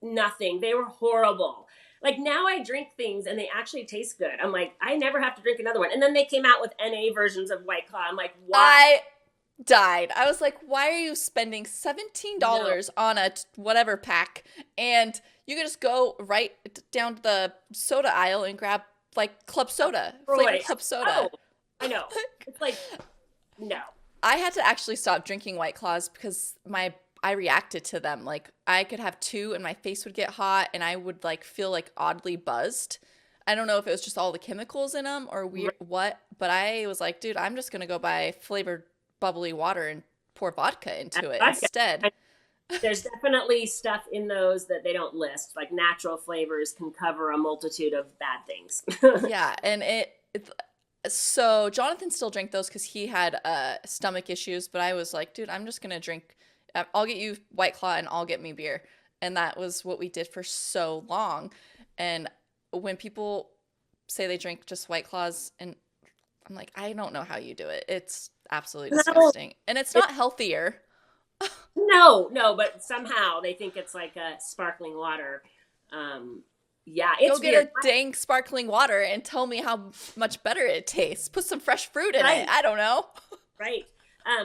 nothing. They were horrible. Like, now I drink things and they actually taste good. I'm like, I never have to drink another one. And then they came out with NA versions of White Claw. I'm like, why? I died. I was like, why are you spending $17 on a whatever pack? And you can just go right down to the soda aisle and grab like club soda, flavored club soda. Oh, I know. It's like, no. I had to actually stop drinking White Claws because I reacted to them. Like, I could have two and my face would get hot and I would like feel like oddly buzzed. I don't know if it was just all the chemicals in them or what, but I was like, dude, I'm just going to go buy flavored bubbly water and pour vodka into it Vodka. instead. There's definitely stuff in those that they don't list, like natural flavors can cover a multitude of bad things. Yeah, and so Jonathan still drank those because he had stomach issues, but I was like, dude, I'm just gonna drink. I'll get you White Claw and I'll get me beer, and that was what we did for so long. And when people say they drink just White Claws, and I'm like, I don't know how you do it. It's absolutely No, disgusting, and it's not healthier. no, but somehow they think it's like a sparkling water. Yeah, Go it's get weird. a dang sparkling water and tell me how much better it tastes. Put some fresh fruit in Right, it. I don't know. right.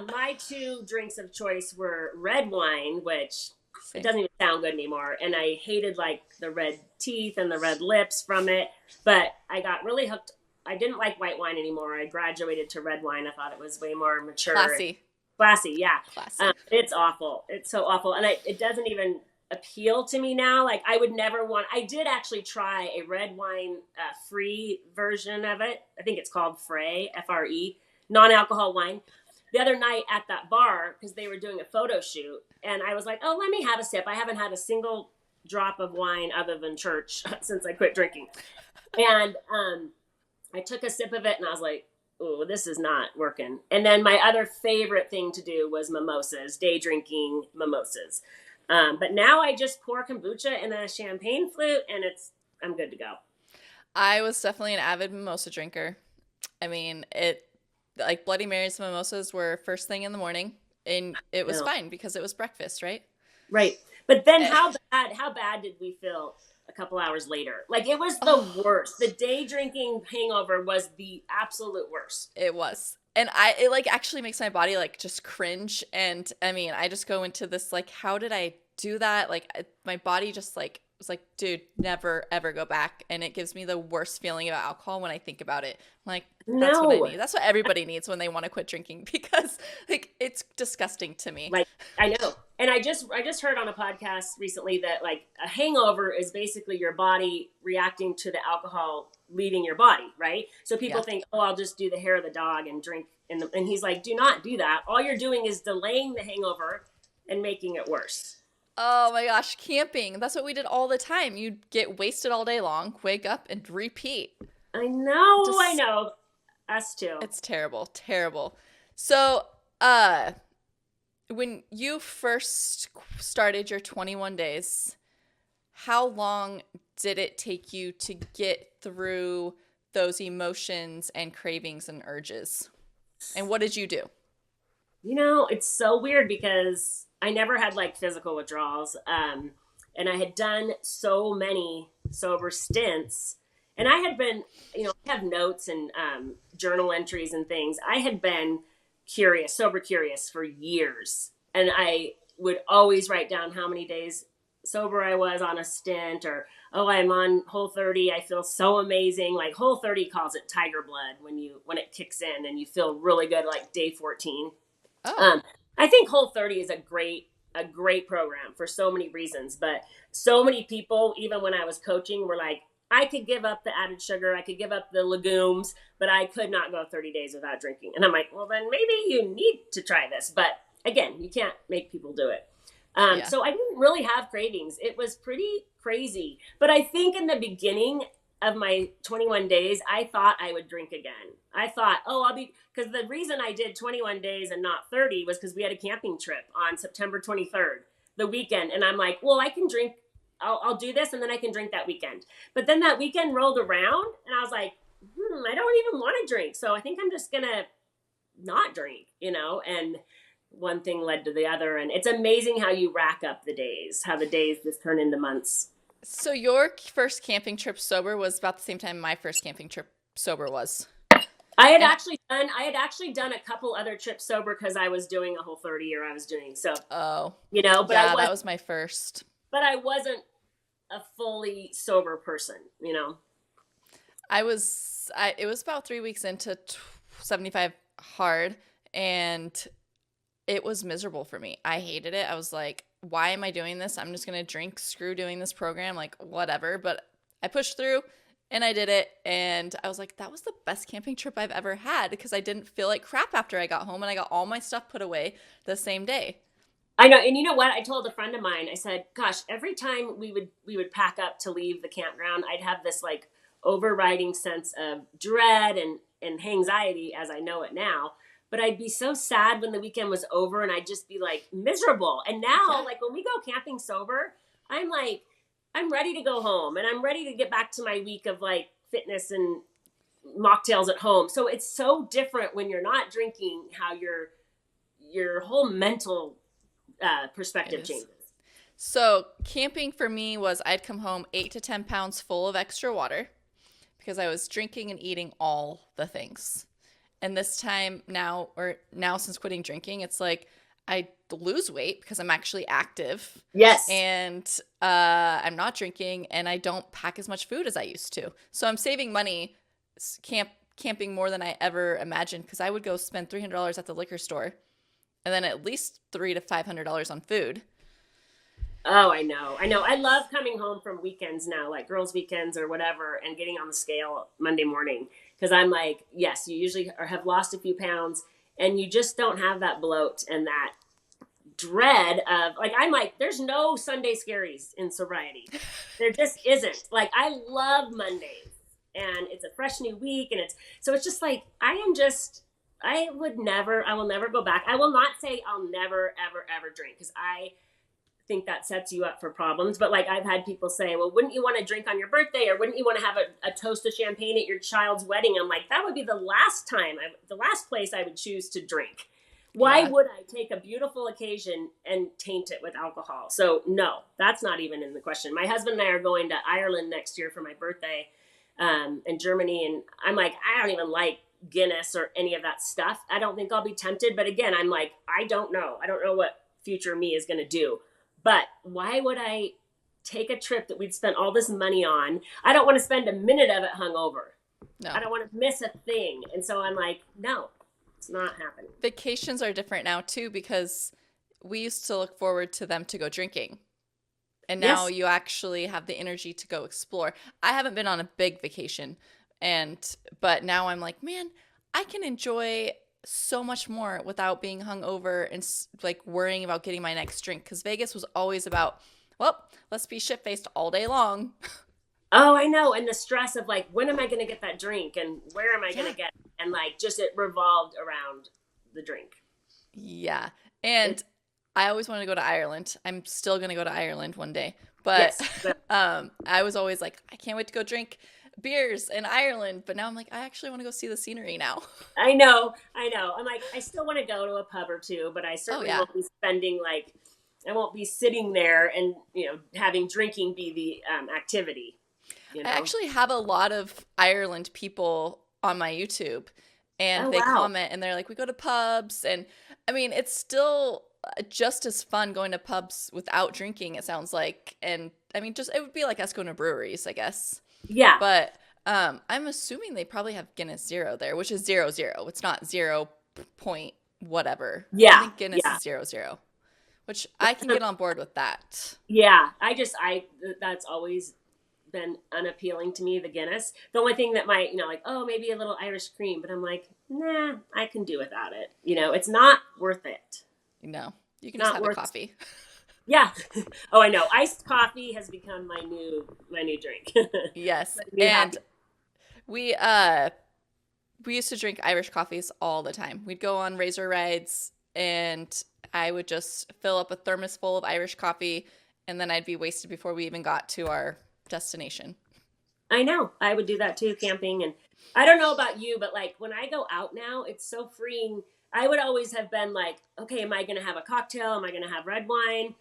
My two drinks of choice were red wine, which it Same. doesn't even sound good anymore, and I hated like the red teeth and the red lips from it. But I got really hooked. I didn't like white wine anymore. I graduated to red wine. I thought it was way more mature. Classy. Classy, yeah. Classy. It's awful. It's so awful. And it doesn't even appeal to me now. Like, I would never want, I did actually try a red wine free version of it. I think it's called Frey, F-R-E, non-alcohol wine, the other night at that bar because they were doing a photo shoot. And I was like, oh, let me have a sip. I haven't had a single drop of wine other than church since I quit drinking. And I took a sip of it and I was like, oh, this is not working. And then my other favorite thing to do was mimosas, day drinking mimosas. But now I just pour kombucha in a champagne flute and I'm good to go. I was definitely an avid mimosa drinker. I mean, like Bloody Mary's mimosas were first thing in the morning, and it was fine because it was breakfast, right? Right. But then how bad did we feel a couple hours later? Like, it was the worst. The day drinking hangover was the absolute worst. It was. And it like actually makes my body like just cringe. And I mean, I just go into this like, how did I do that? Like my body just like was like, dude, never ever go back. And it gives me the worst feeling about alcohol when I think about it. I'm like, that's what I need. That's what everybody needs when they want to quit drinking, because like it's disgusting to me. Like, I know. And I just heard on a podcast recently that like a hangover is basically your body reacting to the alcohol leaving your body, right? So people think, oh, I'll just do the hair of the dog and drink. And he's like, do not do that. All you're doing is delaying the hangover and making it worse. Oh my gosh, camping. That's what we did all the time. You'd get wasted all day long, wake up and repeat. I know. Us too. It's terrible, terrible. So, when you first started your 21 days, how long did it take you to get through those emotions and cravings and urges? And what did you do? You know, it's so weird because I never had like physical withdrawals. And I had done so many sober stints. And I had been, I have notes and journal entries and things. I had been sober curious for years. And I would always write down how many days sober I was on a stint, or, oh, I'm on Whole30. I feel so amazing. Like Whole30 calls it tiger blood when it kicks in and you feel really good, like day 14. Oh. I think Whole30 is a great program for so many reasons, but so many people, even when I was coaching, were like, I could give up the added sugar, I could give up the legumes, but I could not go 30 days without drinking. And I'm like, well, then maybe you need to try this. But again, you can't make people do it. So I didn't really have cravings. It was pretty crazy. But I think in the beginning of my 21 days, I thought I would drink again. I thought, because the reason I did 21 days and not 30 was because we had a camping trip on September 23rd, the weekend. And I'm like, well, I can drink, I'll do this and then I can drink that weekend. But then that weekend rolled around and I was like, I don't even want to drink. So I think I'm just going to not drink, and one thing led to the other. And it's amazing how you rack up the days, how the days just turn into months. So your first camping trip sober was about the same time my first camping trip sober was. I had actually done a couple other trips sober because I was doing a Whole30 or I was doing so. Oh. But that was my first. But I wasn't a fully sober person, It was about 3 weeks into 75 hard, and it was miserable for me. I hated it. I was like, why am I doing this? I'm just going to drink. Screw doing this program. Like, whatever. But I pushed through. And I did it, and I was like, that was the best camping trip I've ever had because I didn't feel like crap after I got home, and I got all my stuff put away the same day. I know, and you know what? I told a friend of mine. I said, "Gosh, every time we would pack up to leave the campground, I'd have this like overriding sense of dread and anxiety as I know it now. But I'd be so sad when the weekend was over, and I'd just be like miserable. And now, Yeah. like when we go camping sober, I'm like, I'm ready to go home, and I'm ready to get back to my week of like fitness and mocktails at home. So it's so different when you're not drinking. How your whole mental It perspective is. changes. So camping for me was I'd come home 8 to 10 pounds full of extra water because I was drinking and eating all the things. And this time now, or now since quitting drinking, it's like I lose weight because I'm actually active Yes. and I'm not drinking and I don't pack as much food as I used to. So I'm saving money camping more than I ever imagined because I would go spend $300 at the liquor store and then at least $300 to $500 on food. Oh, I know. I know. I love coming home from weekends now, like girls' weekends or whatever, and getting on the scale Monday morning. Because I'm like, yes, you usually have lost a few pounds and you just don't have that bloat and that dread of, like, I'm like, there's no Sunday scaries in sobriety. There just isn't. Like, I love Mondays and it's a fresh new week. And so it's just like, I will never go back. I will not say I'll never, ever, ever drink because I think that sets you up for problems. But like I've had people say, well, wouldn't you want to drink on your birthday or wouldn't you want to have a toast of champagne at your child's wedding? I'm like, that would be the last place I would choose to drink. Why Yeah. would I take a beautiful occasion and taint it with alcohol? So no, that's not even in the question. My husband and I are going to Ireland next year for my birthday, in Germany. And I'm like, I don't even like Guinness or any of that stuff. I don't think I'll be tempted. But again, I'm like, I don't know. I don't know what future me is going to do. But why would I take a trip that we'd spent all this money on? I don't want to spend a minute of it hungover. I No. don't want to miss a thing. And so I'm like, no, it's not happening. Vacations are different now too because we used to look forward to them to go drinking. And now Yes. you actually have the energy to go explore. I haven't been on a big vacation and but now I'm like, man, I can enjoy so much more without being hungover and like worrying about getting my next drink cuz Vegas was always about, well, let's be shit-faced all day long. Oh, I know. And the stress of like, when am I going to get that drink and where am I going Yeah. to get it? And like, just it revolved around the drink. Yeah. And It's, I always wanted to go to Ireland. I'm still going to go to Ireland one day. But yes. I was always like, I can't wait to go drink beers in Ireland. But now I'm like, I actually want to go see the scenery now. I know. I know. I'm like, I still want to go to a pub or two, but I Oh, certainly yeah. won't be spending like, I won't be sitting there and, having drinking be the activity, you I know? actually have a lot of Ireland people on my YouTube and Oh, they wow. comment and they're like, we go to pubs. And I mean, it's still just as fun going to pubs without drinking, it sounds like. And I mean, just it would be like us going to breweries, I guess. Yeah. But I'm assuming they probably have Guinness Zero there, which is 0.0. It's not zero point whatever. I Yeah. think Guinness Yeah. is 0.0, which I can get on board with that. Yeah. That's always been unappealing to me, the Guinness. The only thing that might, like, oh, maybe a little Irish cream, but I'm like, nah, I can do without it. It's not worth it. No, you can just Not have a worth. coffee. Yeah. Oh, I know. Iced coffee has become my new drink. Yes. My new And happy. we uh we used to drink Irish coffees all the time. We'd go on razor rides and I would just fill up a thermos full of Irish coffee and then I'd be wasted before we even got to our destination. I know. I would do that too, camping. And I don't know about you, but like when I go out now, it's so freeing. I would always have been like, okay, am I going to have a cocktail? Am I going to have red wine?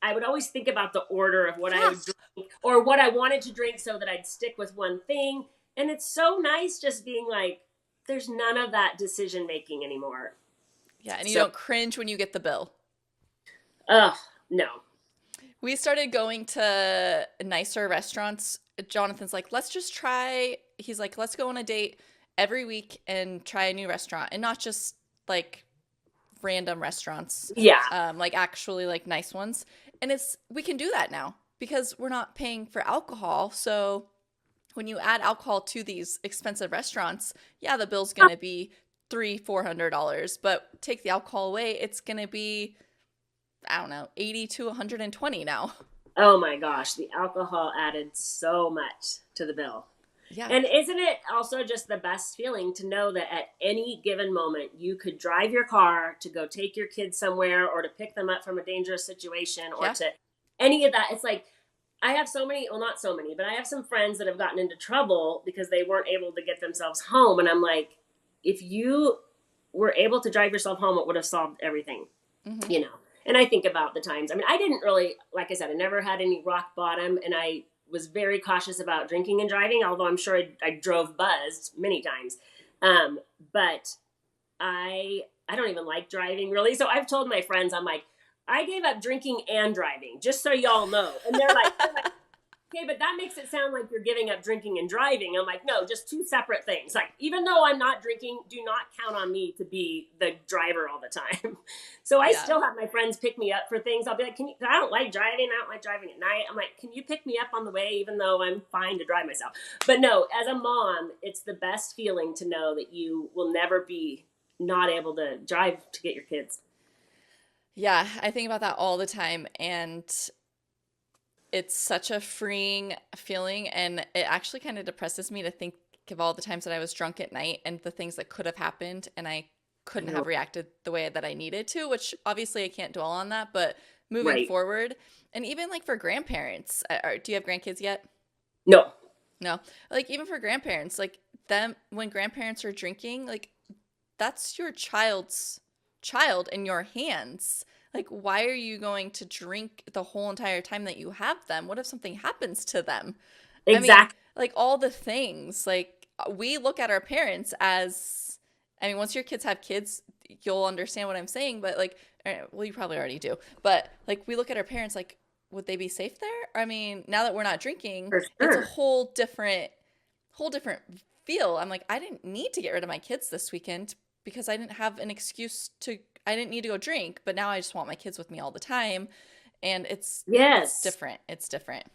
I would always think about the order of what I Yeah. would drink or what I wanted to drink so that I'd stick with one thing. And it's so nice just being like, there's none of that decision making anymore. Yeah, and you So, don't cringe when you get the bill. ugh, no. We started going to nicer restaurants. Jonathan's like, let's just try. He's like, let's go on a date every week and try a new restaurant and not just like random restaurants, Yeah. like actually like nice ones. And we can do that now because we're not paying for alcohol. So when you add alcohol to these expensive restaurants, yeah, the bill's going to be $300-$400, but take the alcohol away, it's going to be, I don't know, 80 to 120 now. Oh my gosh, the alcohol added so much to the bill. Yeah. And isn't it also just the best feeling to know that at any given moment you could drive your car to go take your kids somewhere or to pick them up from a dangerous situation or to any of that? It's like, I have so many, well, not so many, but I have some friends that have gotten into trouble because they weren't able to get themselves home. And I'm like, if you were able to drive yourself home, it would have solved everything, you know? And I think about the times, I mean, I didn't really, like I said, I never had any rock bottom, and I was very cautious about drinking and driving, although I'm sure I drove buzzed many times. But I don't even like driving really. So I've told my friends, I'm like, I gave up drinking and driving, just so y'all know. And they're like, okay, but that makes it sound like you're giving up drinking and driving. I'm like, no, just two separate things. Like, even though I'm not drinking, do not count on me to be the driver all the time. So I still have my friends pick me up for things. I'll be like, I don't like driving. I don't like driving at night. I'm like, can you pick me up on the way, even though I'm fine to drive myself? But no, as a mom, it's the best feeling to know that you will never be not able to drive to get your kids. Yeah, I think about that all the time, and it's such a freeing feeling, and it actually kind of depresses me to think of all the times that I was drunk at night and the things that could have happened, and I couldn't have reacted the way that I needed to, which obviously I can't dwell on that, but moving forward, and even like for grandparents, do you have grandkids yet? No. Like even for grandparents, like them, when grandparents are drinking, like that's your child's child in your hands. Like, why are you going to drink the whole entire time that you have them? What if something happens to them? Exactly. I mean, like all the things, like we look at our parents as, I mean, once your kids have kids, you'll understand what I'm saying, but like, well, you probably already do, but like we look at our parents like, would they be safe there? I mean, now that we're not drinking, it's a whole different feel. I'm like, I didn't need to get rid of my kids this weekend because I didn't have an excuse to, I didn't need to go drink, but now I just want my kids with me all the time. And it's different. It's different.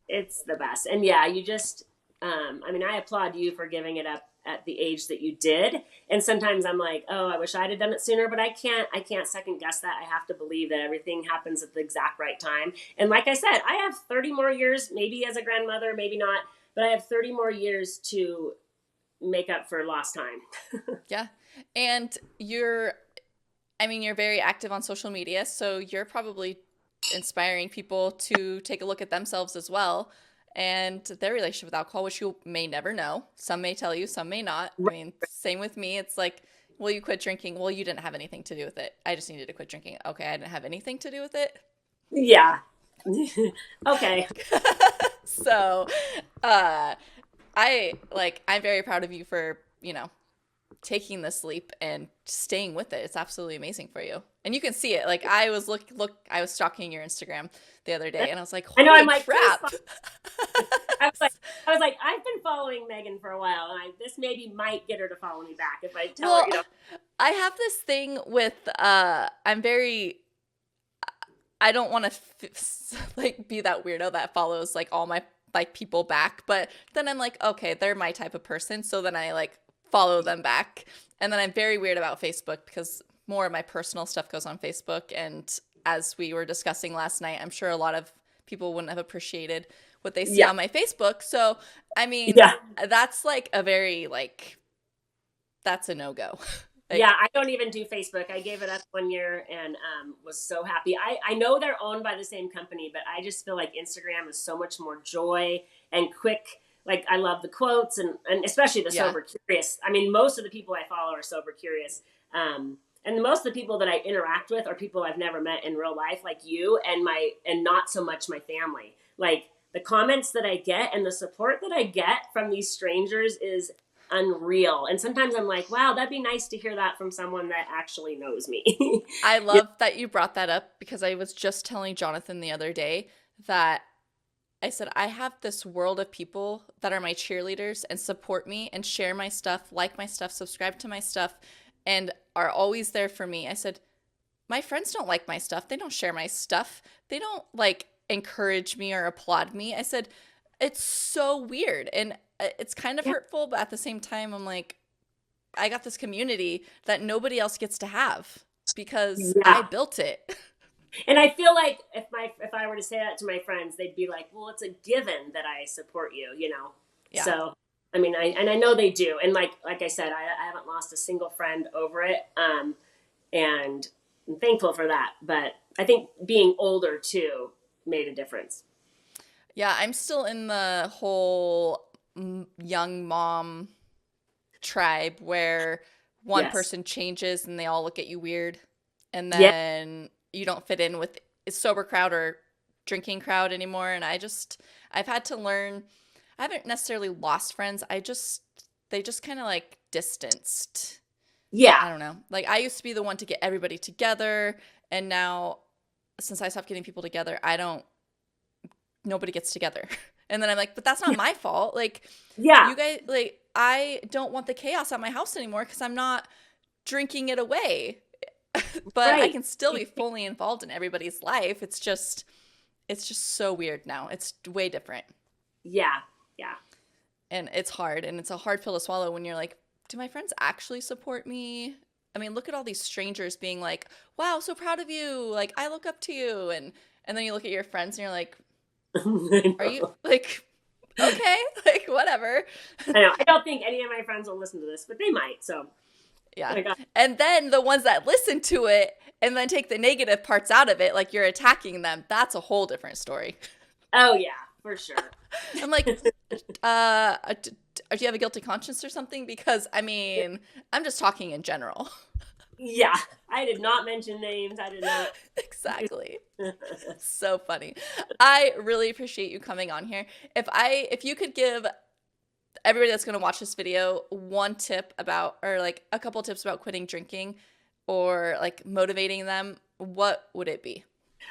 It's the best. And yeah, you just, I mean, I applaud you for giving it up at the age that you did. And sometimes I'm like, oh, I wish I'd have done it sooner, but I can't second guess that. I have to believe that everything happens at the exact right time. And like I said, I have 30 more years, maybe as a grandmother, maybe not, but I have 30 more years to make up for lost time. Yeah. And you're very active on social media, so you're probably inspiring people to take a look at themselves as well and their relationship with alcohol, which you may never know. Some may tell you, some may not. I mean, same with me. It's like, will you quit drinking? Well, you didn't have anything to do with it. I just needed to quit drinking. Okay, I didn't have anything to do with it. Yeah. Okay. So, I'm very proud of you for, taking this leap and staying with it. It's absolutely amazing for you. And you can see it. Like I was I was stalking your Instagram the other day and I was like, holy I'm like, crap. I was like, I've been following Megan for a while and this maybe might get her to follow me back if I tell her, I have this thing with, I don't want to be that weirdo that follows like all my like people back, but then I'm like, okay, they're my type of person. So then I like follow them back. And then I'm very weird about Facebook because more of my personal stuff goes on Facebook. And as we were discussing last night, I'm sure a lot of people wouldn't have appreciated what they see on my Facebook. So, I mean, that's like a very that's a no-go. Yeah, I don't even do Facebook. I gave it up 1 year and was so happy. I know they're owned by the same company, but I just feel like Instagram is so much more joy and quick. Like I love the quotes and especially the sober curious. I mean, most of the people I follow are sober curious. And most of the people that I interact with are people I've never met in real life, like you and not so much my family. Like the comments that I get and the support that I get from these strangers is unreal. And sometimes I'm like, wow, that'd be nice to hear that from someone that actually knows me. I love that you brought that up because I was just telling Jonathan the other day that I said, I have this world of people that are my cheerleaders and support me and share my stuff, like my stuff, subscribe to my stuff, and are always there for me. I said, my friends don't like my stuff. They don't share my stuff. They don't encourage me or applaud me. I said, it's so weird. And it's kind of Yeah. hurtful, but at the same time, I'm like, I got this community that nobody else gets to have because I Yeah. built it. And I feel like if I were to say that to my friends, they'd be like, "Well, it's a given that I support you," you know. Yeah. So, I mean, I know they do, and like I said, I haven't lost a single friend over it, and I'm thankful for that. But I think being older too made a difference. Yeah, I'm still in the whole young mom tribe where one Yes. person changes and they all look at you weird, and Yeah. then you don't fit in with a sober crowd or drinking crowd anymore. And I've had to learn, I haven't necessarily lost friends. They just kind of like distanced. Yeah. I don't know. Like I used to be the one to get everybody together, and now since I stopped getting people together, nobody gets together. And then I'm like, but that's not my fault. Like, Yeah. you guys, like, I don't want the chaos at my house anymore because I'm not drinking it away. But I Right. can still be fully involved in everybody's life. It's just so weird now. It's way different. Yeah. Yeah. And it's hard. And it's a hard pill to swallow when you're like, do my friends actually support me? I mean, look at all these strangers being like, wow, so proud of you. Like, I look up to you. And then you look at your friends and you're like, I are you know. like, okay, like whatever. I know. I don't think any of my friends will listen to this, but they might. So Yeah. I got. And then the ones that listen to it and then take the negative parts out of it, like you're attacking them, that's a whole different story. Oh yeah, for sure. I'm like, do you have a guilty conscience or something? Because I mean, I'm just talking in general. Yeah, I did not mention names. I did not. Exactly. So funny. I really appreciate you coming on here. If you could give everybody that's going to watch this video one tip about, or like a couple tips about quitting drinking or like motivating them, what would it be?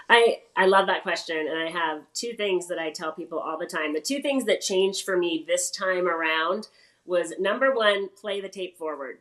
I love that question, and I have two things that I tell people all the time. The two things that changed for me this time around was number one, play the tape forward.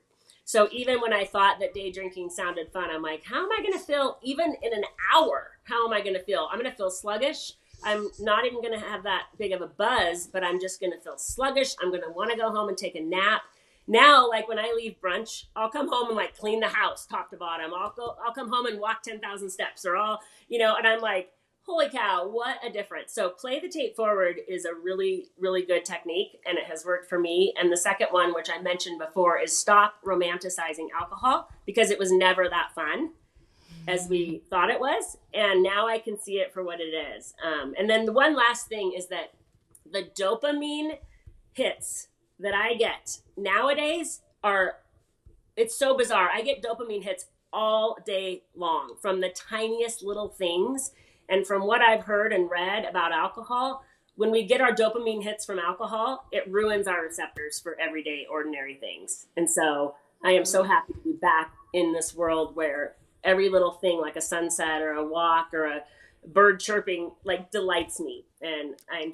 So even when I thought that day drinking sounded fun, I'm like, how am I going to feel even in an hour? How am I going to feel? I'm going to feel sluggish. I'm not even going to have that big of a buzz, but I'm just going to feel sluggish. I'm going to want to go home and take a nap. Now, like when I leave brunch, I'll come home and like clean the house top to bottom. I'll come home and walk 10,000 steps or and I'm like, holy cow, what a difference. So play the tape forward is a really, really good technique, and it has worked for me. And the second one, which I mentioned before, is stop romanticizing alcohol, because it was never that fun as we thought it was. And now I can see it for what it is. And then the one last thing is that the dopamine hits that I get nowadays it's so bizarre. I get dopamine hits all day long from the tiniest little things. And from what I've heard and read about alcohol, when we get our dopamine hits from alcohol, it ruins our receptors for everyday, ordinary things. And so I am so happy to be back in this world where every little thing, like a sunset or a walk or a bird chirping, like delights me. And I'm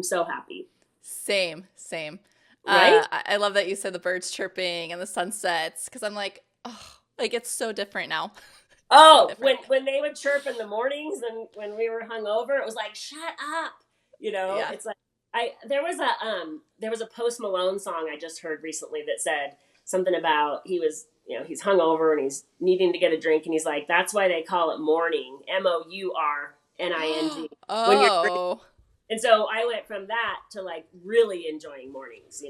so happy. Same, same. Right? I love that you said the birds chirping and the sunsets because I'm like, oh, like it's so different now. So Oh, different. when they would chirp in the mornings and when we were hungover, it was like, shut up. Yeah. It's like there was a Post Malone song I just heard recently that said something about he's hungover and he's needing to get a drink, and he's like, that's why they call it morning, MOURNING, when you're drinking. Oh, And so I went from that to like really enjoying mornings.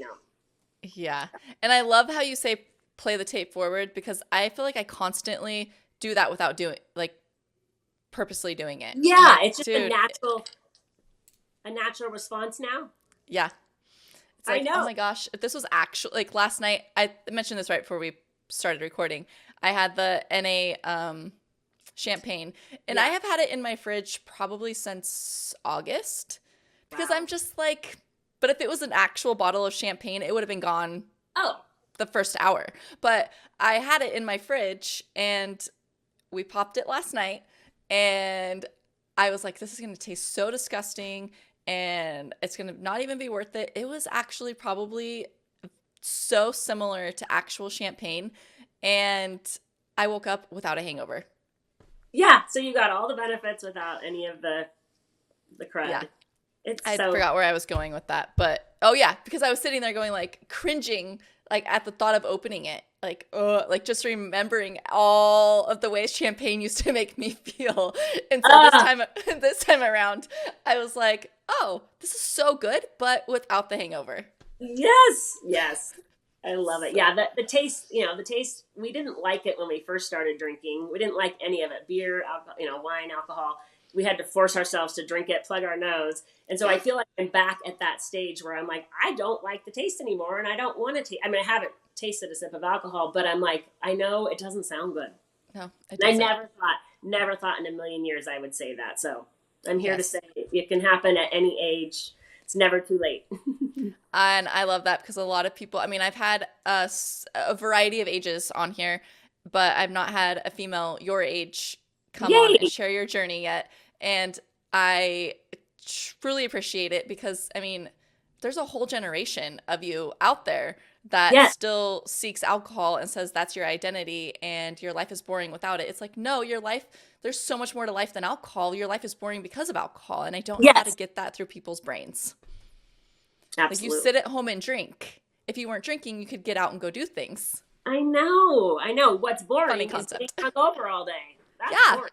yeah. And I love how you say play the tape forward because I feel like I constantly do that without doing like purposely doing it. I'm Yeah, like, it's just dude, a natural response now. yeah. It's I like, oh know. my gosh, if this was actually like last night, I mentioned this right before we started recording. I had the NA champagne, and I Yeah. have had it in my fridge probably since August because I'm Wow. just like, but if it was an actual bottle of champagne, it would have been gone Oh, the first hour. But I had it in my fridge and we popped it last night, and I was like, this is going to taste so disgusting and it's going to not even be worth it. It was actually probably so similar to actual champagne, and I woke up without a hangover. yeah. So you got all the benefits without any of the Yeah. crud. It's I so forgot where I was going with that, but oh yeah, because I was sitting there going like cringing like at the thought of opening it. Like just remembering all of the ways champagne used to make me feel. And so ah this time around, I was like, "Oh, this is so good, but without the hangover." yes, yes. I love it. So, Yeah, the taste, the taste, we didn't like it when we first started drinking. We didn't like any of it. Beer, alcohol, wine, alcohol. We had to force ourselves to drink it, plug our nose. And so I feel like I'm back at that stage where I'm like, I don't like the taste anymore and I don't want to taste. I mean, I haven't tasted a sip of alcohol, but I'm like, I know it doesn't sound good. no, it And I doesn't. never thought in a million years I would say that. So I'm here to Yes. say it can happen at any age. It's never too late. And I love that because a lot of people, I mean, I've had a variety of ages on here, but I've not had a female your age come on and Yay! share your journey yet. And I truly appreciate it because, I mean, there's a whole generation of you out there that Yes, still seeks alcohol and says that's your identity and your life is boring without it. It's like, no, your life, there's so much more to life than alcohol. Your life is boring because of alcohol. And I don't know how to yes, get that through people's brains. Like you absolutely. sit at home and drink. If you weren't drinking, you could get out and go do things. I know. What's Funny boring is being concept. hungover all day. That's Yeah, boring.